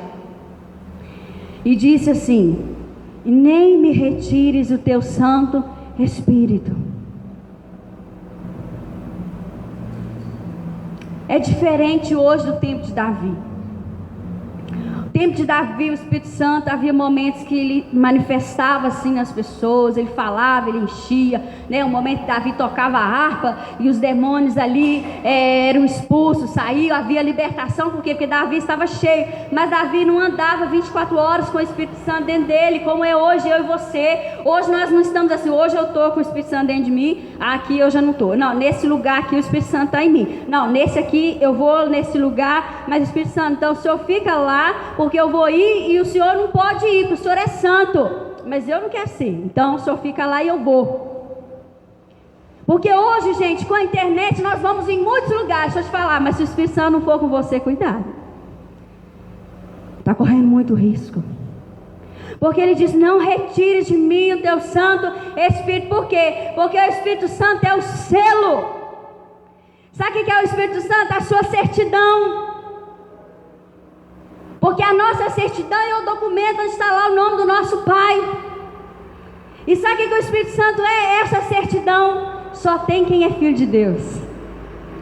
E disse assim: nem me retires o teu Santo Espírito. É diferente hoje do tempo de Davi. No tempo de Davi, o Espírito Santo, havia momentos que ele manifestava assim nas pessoas, ele falava, ele enchia, né? Um momento que Davi tocava a harpa e os demônios ali eram expulsos, saíam, havia libertação. Por quê? Porque Davi estava cheio, mas Davi não andava 24 horas com o Espírito Santo dentro dele, como é hoje eu e você. Hoje nós não estamos assim: hoje eu estou com o Espírito Santo dentro de mim, aqui eu já não estou. Não, nesse lugar aqui o Espírito Santo está em mim. Não, nesse aqui eu vou nesse lugar, mas o Espírito Santo, então o Senhor fica lá, porque eu vou ir e o Senhor não pode ir, porque o Senhor é santo, mas eu não quero ser, então o Senhor fica lá e eu vou. Porque hoje, gente, com a internet nós vamos em muitos lugares, deixa eu te falar, mas se o Espírito Santo não for com você, cuidado, está correndo muito risco. Porque ele diz: não retire de mim o teu Santo Espírito. Por quê? Porque o Espírito Santo é o selo. Sabe o que é o Espírito Santo? A sua certidão. Porque a nossa certidão é o documento onde está lá o nome do nosso Pai. E sabe o que o Espírito Santo é? Essa certidão só tem quem é filho de Deus.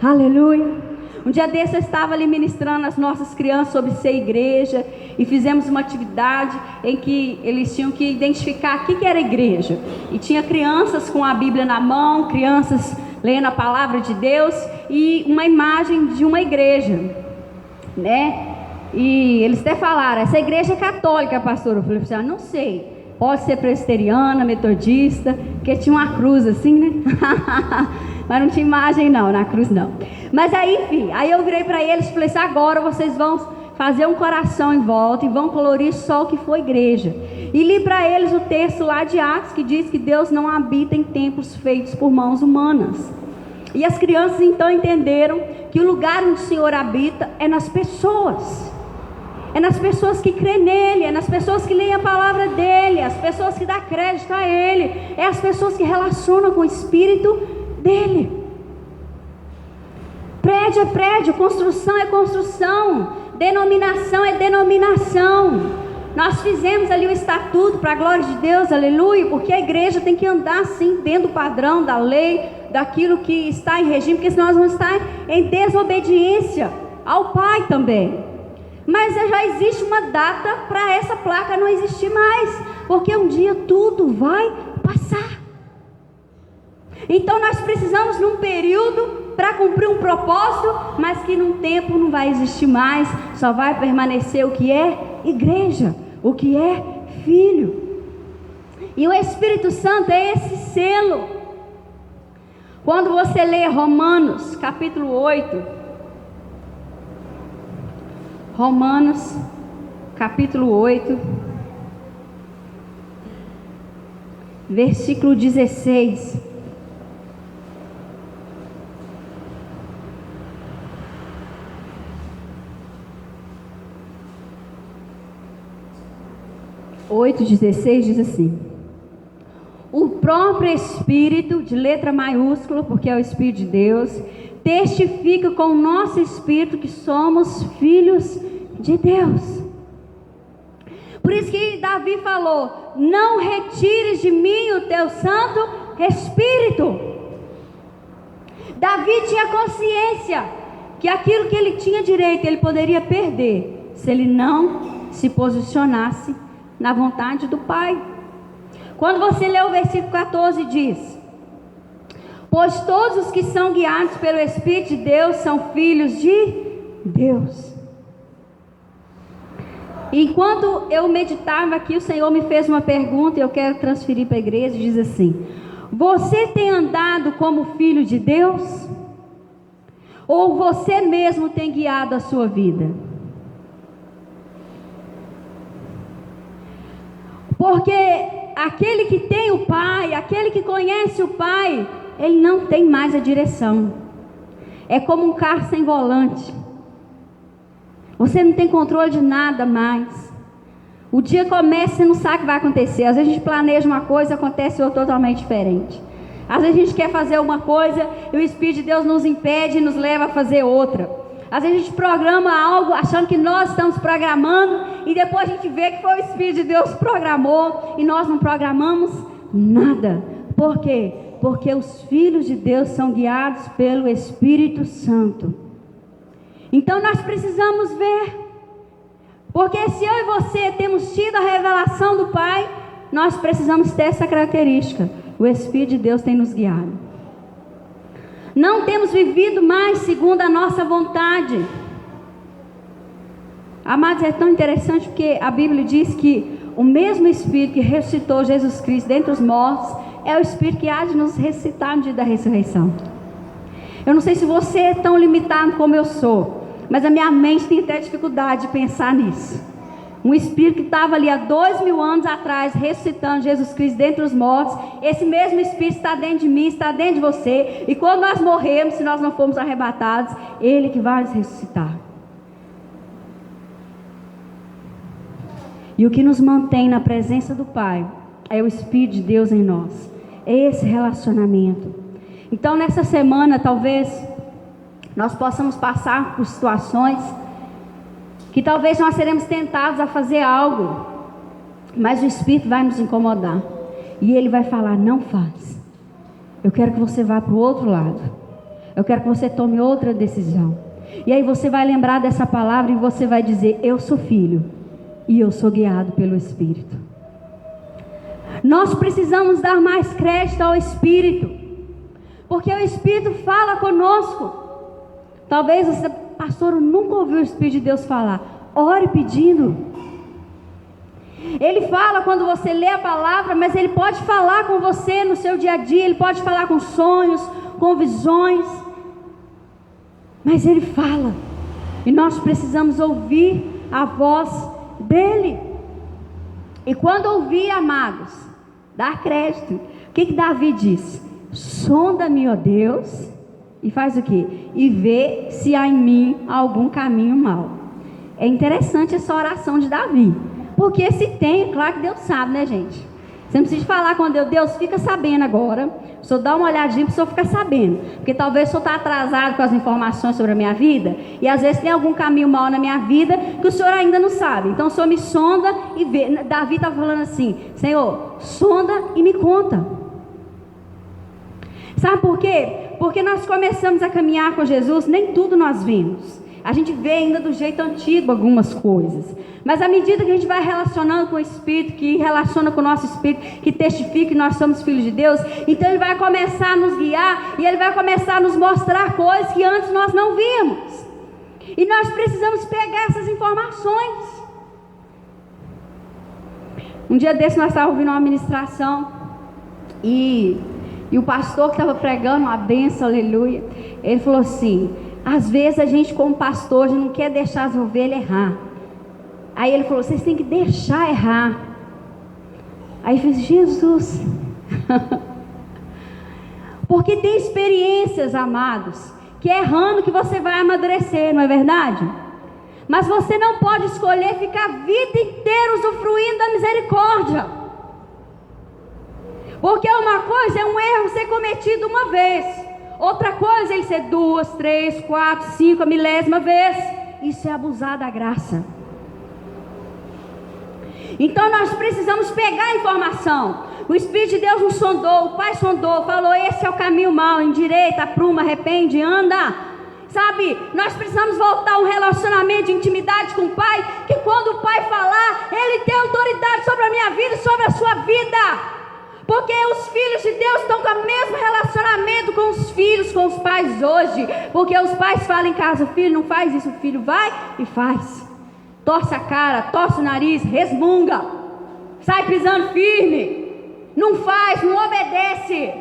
Aleluia. Um dia desse eu estava ali ministrando as nossas crianças sobre ser igreja, e fizemos uma atividade em que eles tinham que identificar o que era igreja. E tinha crianças com a Bíblia na mão, crianças lendo a palavra de Deus e uma imagem de uma igreja, né? E eles até falaram: essa igreja é católica, pastor. Eu falei assim: não sei, pode ser presbiteriana, metodista, porque tinha uma cruz assim, né? Mas não tinha imagem não, na cruz não. Mas aí, enfim, aí eu virei para eles e falei assim: agora vocês vão fazer um coração em volta e vão colorir só o que for igreja. E li para eles o texto lá de Atos, que diz que Deus não habita em templos feitos por mãos humanas. E as crianças então entenderam que o lugar onde o Senhor habita é nas pessoas. É nas pessoas que crêem nele, é nas pessoas que leem a palavra dele, as pessoas que dão crédito a ele, é as pessoas que relacionam com o Espírito dele. Prédio é prédio, construção é construção, denominação é denominação. Nós fizemos ali o estatuto para a glória de Deus, aleluia, porque a igreja tem que andar assim dentro do padrão da lei, daquilo que está em regime, porque senão nós vamos estar em desobediência ao Pai também. Mas já existe uma data para essa placa não existir mais, porque um dia tudo vai passar. Então nós precisamos num período para cumprir um propósito, mas que num tempo não vai existir mais, só vai permanecer o que é igreja, o que é filho. E o Espírito Santo é esse selo. Quando você lê Romanos capítulo 8, Romanos, capítulo 8, versículo 16. Oito, 16 diz assim: o próprio Espírito, de letra maiúscula, porque é o Espírito de Deus, testifica com o nosso espírito que somos filhos de Deus. Por isso que Davi falou: não retires de mim o teu Santo Espírito. Davi tinha consciência que aquilo que ele tinha direito, ele poderia perder, se ele não se posicionasse na vontade do Pai. Quando você lê o versículo 14, diz: pois todos os que são guiados pelo Espírito de Deus são filhos de Deus. Enquanto eu meditava aqui, o Senhor me fez uma pergunta e eu quero transferir para a igreja. Diz assim: você tem andado como filho de Deus? Ou você mesmo tem guiado a sua vida? Porque aquele que tem o Pai, aquele que conhece o Pai, ele não tem mais a direção. É como um carro sem volante. Você não tem controle de nada mais. O dia começa e você não sabe o que vai acontecer. Às vezes a gente planeja uma coisa e acontece outra totalmente diferente. Às vezes a gente quer fazer uma coisa e o Espírito de Deus nos impede e nos leva a fazer outra. Às vezes a gente programa algo achando que nós estamos programando e depois a gente vê que foi o Espírito de Deus que programou e nós não programamos nada. Por quê? Porque os filhos de Deus são guiados pelo Espírito Santo. Então nós precisamos ver, porque se eu e você temos tido a revelação do Pai, nós precisamos ter essa característica: o Espírito de Deus tem nos guiado. Não temos vivido mais segundo a nossa vontade. Amados, é tão interessante porque a Bíblia diz que o mesmo Espírito que ressuscitou Jesus Cristo dentre os mortos é o Espírito que há de nos ressuscitar no dia da ressurreição. Eu não sei se você é tão limitado como eu sou, mas a minha mente tem até dificuldade de pensar nisso. Um Espírito que estava ali há 2000 anos atrás, ressuscitando Jesus Cristo dentre os mortos, esse mesmo Espírito está dentro de mim, está dentro de você, e quando nós morrermos, se nós não formos arrebatados, Ele que vai nos ressuscitar. E o que nos mantém na presença do Pai é o Espírito de Deus em nós, é esse relacionamento. Então nessa semana talvez nós possamos passar por situações que talvez nós seremos tentados a fazer algo, mas o Espírito vai nos incomodar e Ele vai falar: não faz, eu quero que você vá para o outro lado, eu quero que você tome outra decisão. E aí você vai lembrar dessa palavra e você vai dizer: eu sou filho e eu sou guiado pelo Espírito. Nós precisamos dar mais crédito ao Espírito, porque o Espírito fala conosco. Talvez você: pastor, eu nunca ouvi o Espírito de Deus falar. Ore pedindo. Ele fala quando você lê a palavra, mas Ele pode falar com você no seu dia a dia. Ele pode falar com sonhos, com visões, mas Ele fala, e nós precisamos ouvir a voz dEle. E quando ouvir, amados, dar crédito. O que Davi diz? Sonda-me, ó Deus, e faz o quê? E vê se há em mim algum caminho mau. É interessante essa oração de Davi, porque se tem, claro que Deus sabe, né, gente? Você não precisa falar com Deus: Deus, fica sabendo agora. O senhor dá uma olhadinha para o senhor ficar sabendo, porque talvez o senhor está atrasado com as informações sobre a minha vida, e às vezes tem algum caminho mau na minha vida que o senhor ainda não sabe. Então o senhor me sonda e vê. Davi está falando assim: Senhor, sonda e me conta. Sabe por quê? Porque nós começamos a caminhar com Jesus, nem tudo nós vimos. A gente vê ainda do jeito antigo algumas coisas. Mas à medida que a gente vai relacionando com o Espírito, que relaciona com o nosso Espírito, que testifica que nós somos filhos de Deus, então Ele vai começar a nos guiar e Ele vai começar a nos mostrar coisas que antes nós não víamos. E nós precisamos pegar essas informações. Um dia desse nós estávamos ouvindo uma ministração e o pastor que estava pregando uma benção, aleluia, ele falou assim: às vezes a gente como pastor, a gente não quer deixar as ovelhas errar. Aí ele falou: vocês têm que deixar errar. Aí eu fiz: Jesus. Porque tem experiências, amados, que é errando que você vai amadurecer, não é verdade? Mas você não pode escolher ficar a vida inteira usufruindo da misericórdia. Porque uma coisa é um erro ser cometido uma vez, outra coisa é ele ser 2, 3, 4, 5, a milésima vez. Isso é abusar da graça. Então nós precisamos pegar a informação. O Espírito de Deus nos sondou, o Pai sondou, falou: esse é o caminho mau, endireita, apruma, arrepende, anda. Sabe, nós precisamos voltar a um relacionamento de intimidade com o Pai, que quando o Pai falar, Ele tem autoridade sobre a minha vida e sobre a sua vida. Porque os filhos de Deus estão com o mesmo relacionamento com os filhos, com os pais hoje. Porque os pais falam em casa: o filho não faz isso, o filho vai e faz. Torce a cara, torce o nariz, resmunga, sai pisando firme, não faz, não obedece.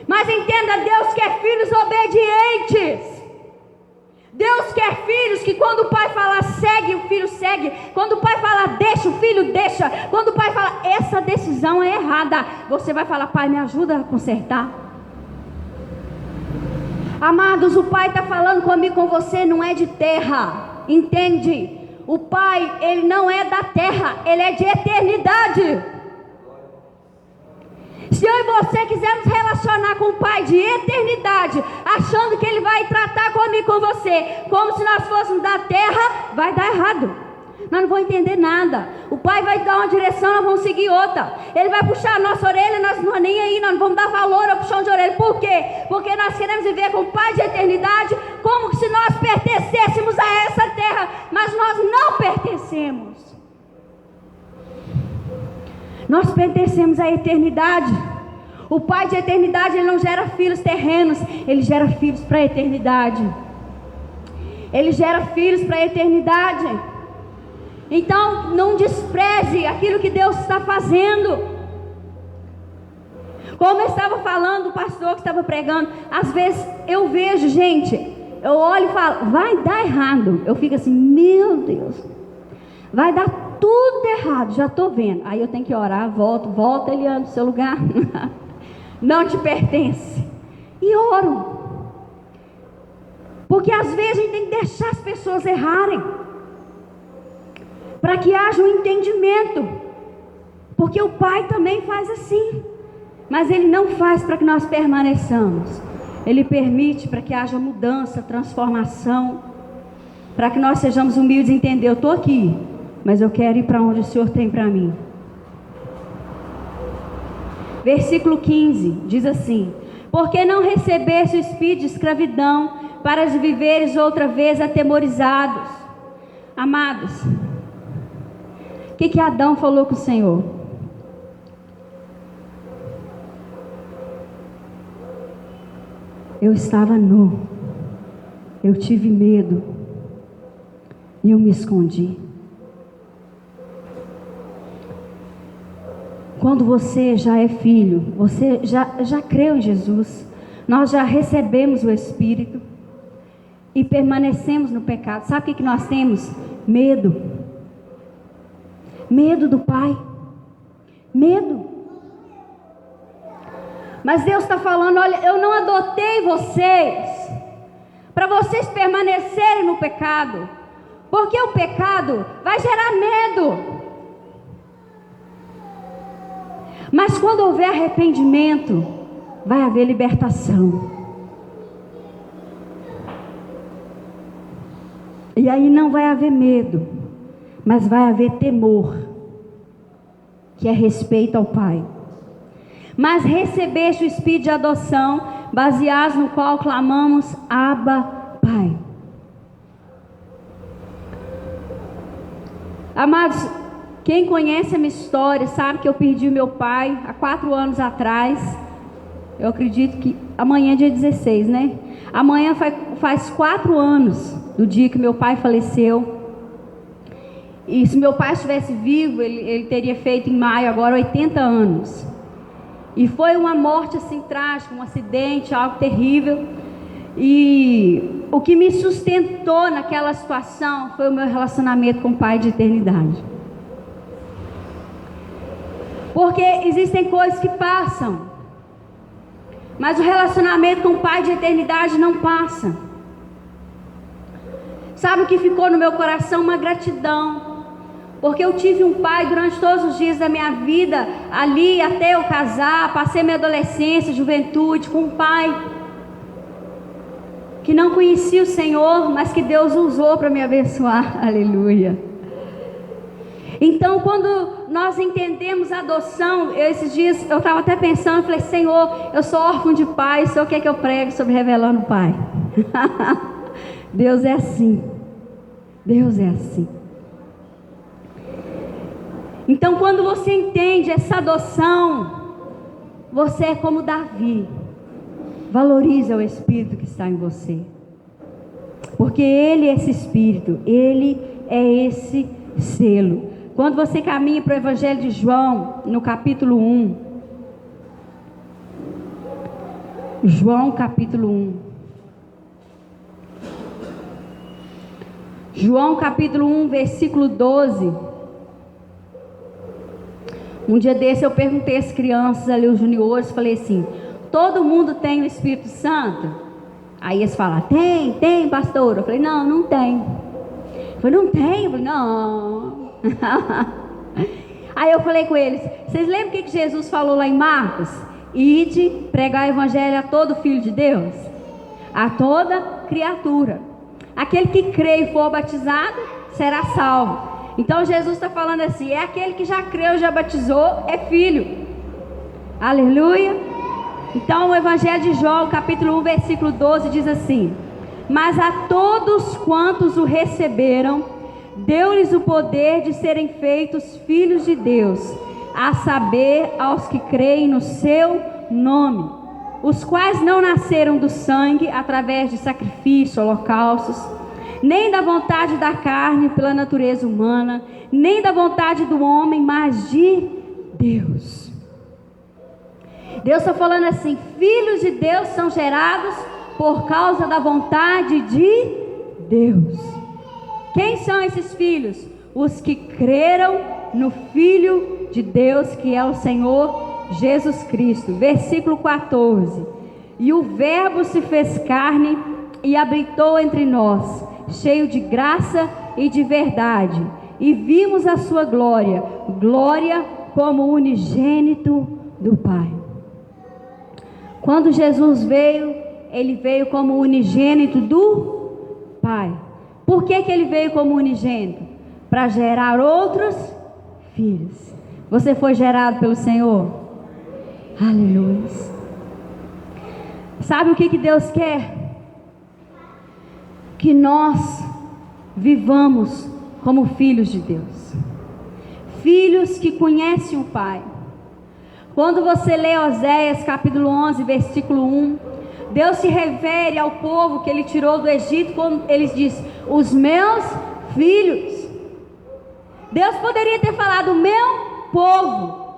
Mas entenda, Deus quer filhos obedientes. Deus quer filhos que quando o pai fala segue, o filho segue. Quando o pai fala deixa, o filho deixa. Quando o pai fala essa decisão é errada, você vai falar: pai, me ajuda a consertar. Amados, o pai está falando comigo, com você, não é de terra, entende? O pai, ele não é da terra, ele é de eternidade. Se eu e você quisermos relacionar com o Pai de eternidade, achando que Ele vai tratar comigo, com você, como se nós fôssemos da terra, vai dar errado. Nós não vamos entender nada. O Pai vai dar uma direção, nós vamos seguir outra. Ele vai puxar a nossa orelha, nós não vamos nem aí, nós não vamos dar valor ao puxão de orelha. Por quê? Porque nós queremos viver com o Pai de eternidade, como se nós pertencêssemos a essa terra, mas nós não pertencemos. Nós pertencemos à eternidade. O Pai de eternidade, Ele não gera filhos terrenos, Ele gera filhos para a eternidade. Ele gera filhos para a eternidade. Então, não despreze aquilo que Deus está fazendo. Como eu estava falando, o pastor que estava pregando, às vezes eu vejo, gente, eu olho e falo: vai dar errado. Eu fico assim: meu Deus, vai dar tudo errado, já estou vendo. Aí eu tenho que orar, volta Eliane do seu lugar. Não te pertence. E oro. Porque às vezes a gente tem que deixar as pessoas errarem, para que haja um entendimento. Porque o Pai também faz assim. Mas Ele não faz para que nós permaneçamos. Ele permite para que haja mudança, transformação, para que nós sejamos humildes e entender: eu estou aqui, mas eu quero ir para onde o Senhor tem para mim. Versículo 15 diz assim: porque não recebeste o espírito de escravidão para viveres outra vez atemorizados. Amados, o que Adão falou com o Senhor? Eu estava nu, eu tive medo e eu me escondi. Quando você já é filho, você já creu em Jesus, nós já recebemos o Espírito e permanecemos no pecado. Sabe o que nós temos? Medo. Medo do Pai. Medo. Mas Deus está falando: olha, eu não adotei vocês para vocês permanecerem no pecado, porque o pecado vai gerar medo. Mas quando houver arrependimento, vai haver libertação. E aí não vai haver medo, mas vai haver temor, que é respeito ao Pai. Mas recebeste o Espírito de adoção, baseados no qual clamamos: Abba, Pai. Amados, quem conhece a minha história sabe que eu perdi o meu pai há 4 anos atrás. Eu acredito que amanhã é dia 16, né? Amanhã faz 4 anos do dia que meu pai faleceu. E se meu pai estivesse vivo, ele teria feito em maio agora 80 anos. E foi uma morte assim trágica, um acidente, algo terrível. E o que me sustentou naquela situação foi o meu relacionamento com o Pai de eternidade. Porque existem coisas que passam, mas o relacionamento com o Pai de eternidade não passa. Sabe o que ficou no meu coração? Uma gratidão. Porque eu tive um pai durante todos os dias da minha vida, ali até eu casar, passei minha adolescência, juventude, com um pai que não conhecia o Senhor, mas que Deus usou para me abençoar. Aleluia. Então, quando nós entendemos a adoção, esses dias eu estava até pensando, falei, Senhor, eu sou órfão de pai, o Senhor quer que eu pregue sobre revelando o pai? Deus é assim. Deus é assim. Então, quando você entende essa adoção, você é como Davi. Valoriza o Espírito que está em você. Porque Ele é esse Espírito, Ele é esse selo. Quando você caminha para o Evangelho de João, no capítulo 1. João capítulo 1. João capítulo 1, versículo 12. Um dia desse eu perguntei às crianças ali, os juniores, falei assim, todo mundo tem o Espírito Santo? Aí eles falaram, tem pastor. Eu falei, não tem. Eu falei, não tem? Eu falei, não. Aí eu falei com eles, vocês lembram o que Jesus falou lá em Marcos? Ide pregar o evangelho a todo filho de Deus, a toda criatura. Aquele que crê e for batizado será salvo. Então Jesus está falando assim, é aquele que já creu, já batizou, é filho. Aleluia. Então o Evangelho de João, capítulo 1, versículo 12 diz assim, mas a todos quantos o receberam, deu-lhes o poder de serem feitos filhos de Deus, a saber, aos que creem no seu nome, os quais não nasceram do sangue, através de sacrifício, holocaustos, nem da vontade da carne pela natureza humana, nem da vontade do homem, mas de Deus. Deus está falando assim, filhos de Deus são gerados por causa da vontade de Deus. Quem são esses filhos? Os que creram no Filho de Deus, que é o Senhor Jesus Cristo. Versículo 14. E o Verbo se fez carne e habitou entre nós, cheio de graça e de verdade. E vimos a sua glória, glória como unigênito do Pai. Quando Jesus veio, Ele veio como unigênito do Pai. Por que ele veio como unigênito? Para gerar outros filhos. Você foi gerado pelo Senhor? Aleluia. Sabe o que Deus quer? Que nós vivamos como filhos de Deus. Filhos que conhecem o Pai. Quando você lê Oséias capítulo 11, versículo 1, Deus se refere ao povo que Ele tirou do Egito, quando Ele diz, os meus filhos. Deus poderia ter falado, o meu povo,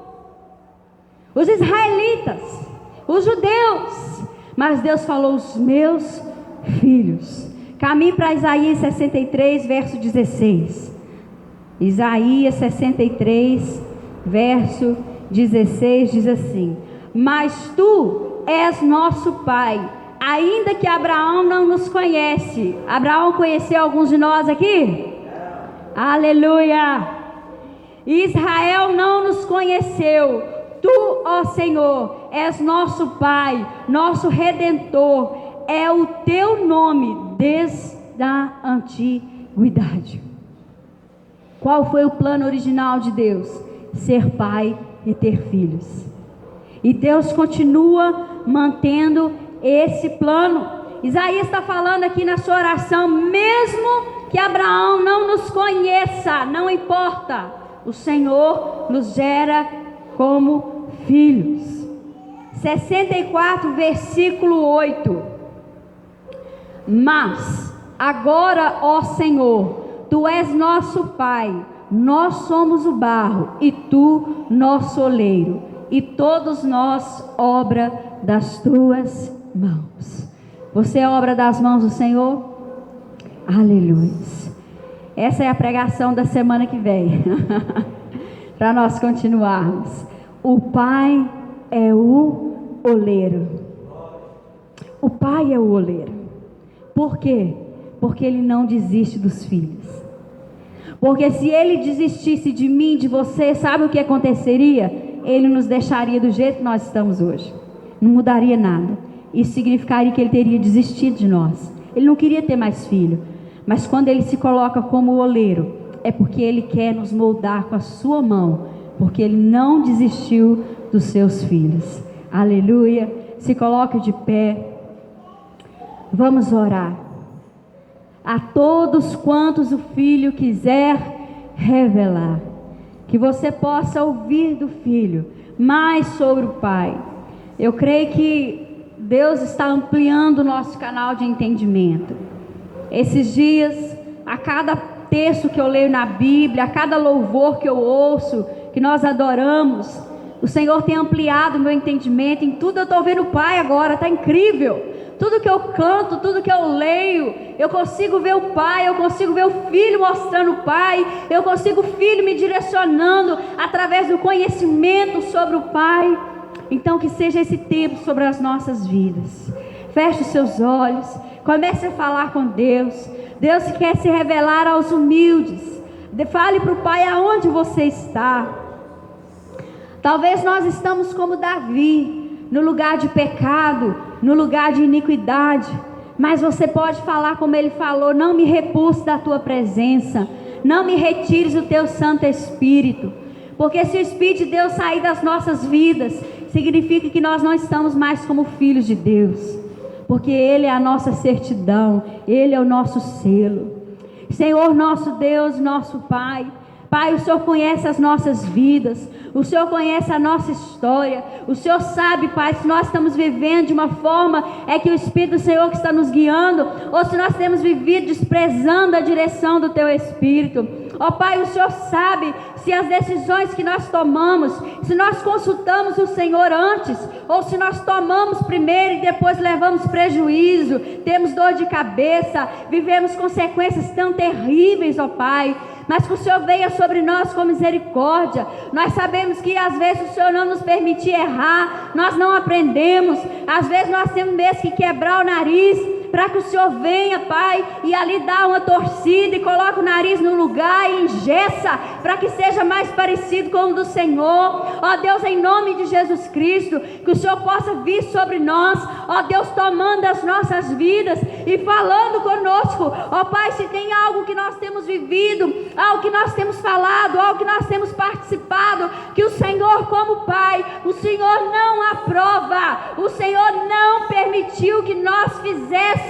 os israelitas, os judeus, mas Deus falou, os meus filhos. Caminhe para Isaías 63, verso 16. Isaías 63, verso 16, diz assim, mas tu és nosso pai, ainda que Abraão não nos conhece. Abraão conheceu alguns de nós aqui? Aleluia. Israel não nos conheceu. Tu, ó Senhor, és nosso Pai, nosso Redentor. É o teu nome desde a antiguidade. Qual foi o plano original de Deus? Ser pai e ter filhos. E Deus continua mantendo esse plano. Isaías está falando aqui na sua oração, mesmo que Abraão não nos conheça, não importa, o Senhor nos gera como filhos. 64, versículo 8. Mas agora, ó Senhor, Tu és nosso Pai, nós somos o barro e Tu nosso oleiro, e todos nós obra das Tuas mãos. Você é obra das mãos do Senhor? Aleluia. Essa é a pregação da semana que vem. Para nós continuarmos. O Pai é o oleiro. O Pai é o oleiro. Por quê? Porque Ele não desiste dos filhos. Porque se Ele desistisse de mim, de você, sabe o que aconteceria? Ele nos deixaria do jeito que nós estamos hoje. Não mudaria nada. Isso significaria que Ele teria desistido de nós. Ele não queria ter mais filho. Mas quando Ele se coloca como oleiro, é porque Ele quer nos moldar com a sua mão, porque Ele não desistiu dos seus filhos. Aleluia. Se coloque de pé. Vamos orar. A todos quantos o Filho quiser revelar, que você possa ouvir do Filho mais sobre o Pai. Eu creio que Deus está ampliando o nosso canal de entendimento. Esses dias, a cada texto que eu leio na Bíblia, a cada louvor que eu ouço, que nós adoramos, o Senhor tem ampliado o meu entendimento. Em tudo eu estou vendo o Pai agora, está incrível. Tudo que eu canto, tudo que eu leio, eu consigo ver o Pai, eu consigo ver o Filho mostrando o Pai, eu consigo o Filho me direcionando através do conhecimento sobre o Pai. Então que seja esse tempo sobre as nossas vidas. Feche os seus olhos, comece a falar com Deus. Deus quer se revelar aos humildes. Fale para o Pai aonde você está. Talvez nós estamos como Davi, no lugar de pecado, no lugar de iniquidade, mas você pode falar como ele falou: não me repulse da tua presença, não me retires o teu Santo Espírito, porque se o Espírito de Deus sair das nossas vidas, significa que nós não estamos mais como filhos de Deus, porque Ele é a nossa certidão, Ele é o nosso selo. Senhor nosso Deus, nosso Pai, Pai, o Senhor conhece as nossas vidas, o Senhor conhece a nossa história, o Senhor sabe, Pai, se nós estamos vivendo de uma forma que o Espírito do Senhor que está nos guiando, ou se nós temos vivido desprezando a direção do Teu Espírito. Ó Pai, o Senhor sabe se as decisões que nós tomamos, se nós consultamos o Senhor antes, ou se nós tomamos primeiro e depois levamos prejuízo, temos dor de cabeça, vivemos consequências tão terríveis, ó Pai. Mas que o Senhor venha sobre nós com misericórdia. Nós sabemos que às vezes o Senhor não nos permitir errar, nós não aprendemos, às vezes nós temos mesmo que quebrar o nariz, para que o Senhor venha, Pai, e ali dá uma torcida e coloca o nariz no lugar e engessa, para que seja mais parecido com o do Senhor. Ó Deus, em nome de Jesus Cristo, que o Senhor possa vir sobre nós, ó Deus, tomando as nossas vidas e falando conosco. Ó Pai, se tem algo que nós temos vivido, algo que nós temos falado, algo que nós temos participado, que o Senhor, como Pai, o Senhor não aprova, o Senhor não permitiu que nós fizéssemos.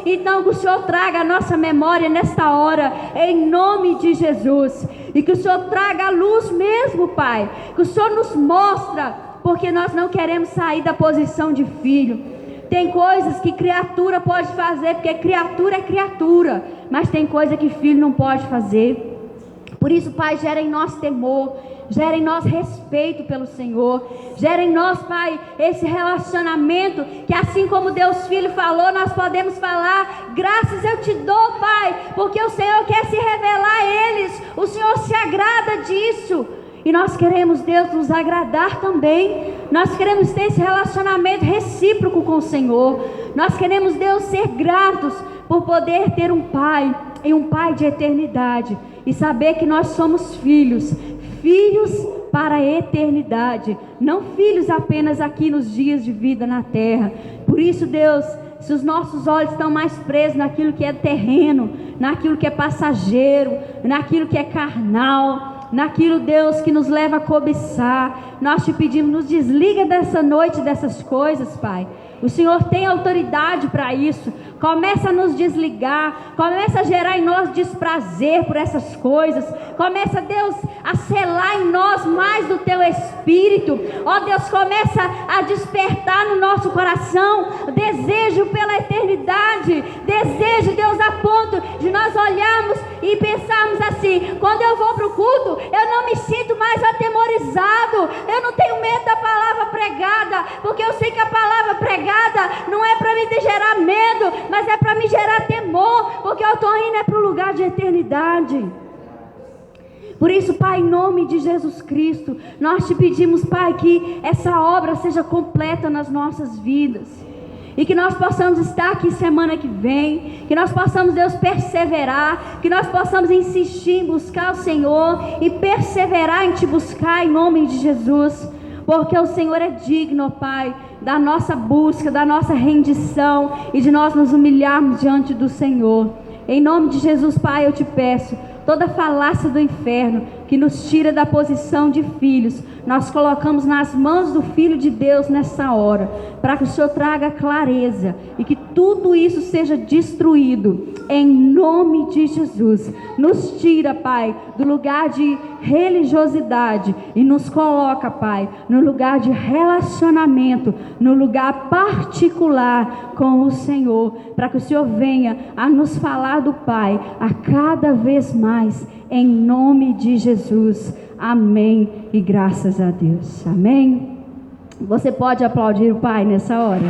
Então que o Senhor traga a nossa memória nesta hora, em nome de Jesus, e que o Senhor traga a luz mesmo, Pai, que o Senhor nos mostra, porque nós não queremos sair da posição de filho. Tem coisas que criatura pode fazer, porque criatura é criatura, mas tem coisa que filho não pode fazer. Por isso, Pai, gera em nós temor, gera em nós respeito pelo Senhor, gera em nós, Pai, esse relacionamento, que assim como Deus Filho falou, nós podemos falar: graças eu te dou, Pai, porque o Senhor quer se revelar a eles, o Senhor se agrada disso, e nós queremos, Deus, nos agradar também. Nós queremos ter esse relacionamento recíproco com o Senhor. Nós queremos, Deus, ser gratos por poder ter um Pai, e um Pai de eternidade, e saber que nós somos filhos, filhos para a eternidade, não filhos apenas aqui nos dias de vida na terra. Por isso, Deus, se os nossos olhos estão mais presos naquilo que é terreno, naquilo que é passageiro, naquilo que é carnal, naquilo, Deus, que nos leva a cobiçar, nós te pedimos, nos desliga dessa noite dessas coisas, Pai. O Senhor tem autoridade para isso. Começa a nos desligar, começa a gerar em nós desprazer por essas coisas. Começa, Deus, a selar em nós mais do Teu Espírito. Ó Deus, começa a despertar no nosso coração desejo pela eternidade. Desejo, Deus, a ponto de nós olharmos e pensarmos assim: quando eu vou para o culto, eu não me sinto mais atemorizado. Eu não tenho medo da palavra pregada, porque eu sei que a palavra pregada não é para me gerar medo, mas é para me gerar temor, porque eu estou indo para o lugar de eternidade. Por isso, Pai, em nome de Jesus Cristo, nós te pedimos, Pai, que essa obra seja completa nas nossas vidas, e que nós possamos estar aqui semana que vem, que nós possamos, Deus, perseverar, que nós possamos insistir em buscar o Senhor e perseverar em te buscar, em nome de Jesus, porque o Senhor é digno, Pai, da nossa busca, da nossa rendição e de nós nos humilharmos diante do Senhor. Em nome de Jesus, Pai, eu te peço, toda falácia do inferno que nos tira da posição de filhos, nós colocamos nas mãos do Filho de Deus nessa hora, para que o Senhor traga clareza e que tudo isso seja destruído em nome de Jesus. Nos tira, Pai, do lugar de religiosidade e nos coloca, Pai, no lugar de relacionamento, no lugar particular com o Senhor, para que o Senhor venha a nos falar do Pai a cada vez mais, em nome de Jesus. Amém e graças a Deus. Amém. Você pode aplaudir o Pai nessa hora?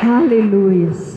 Aleluia.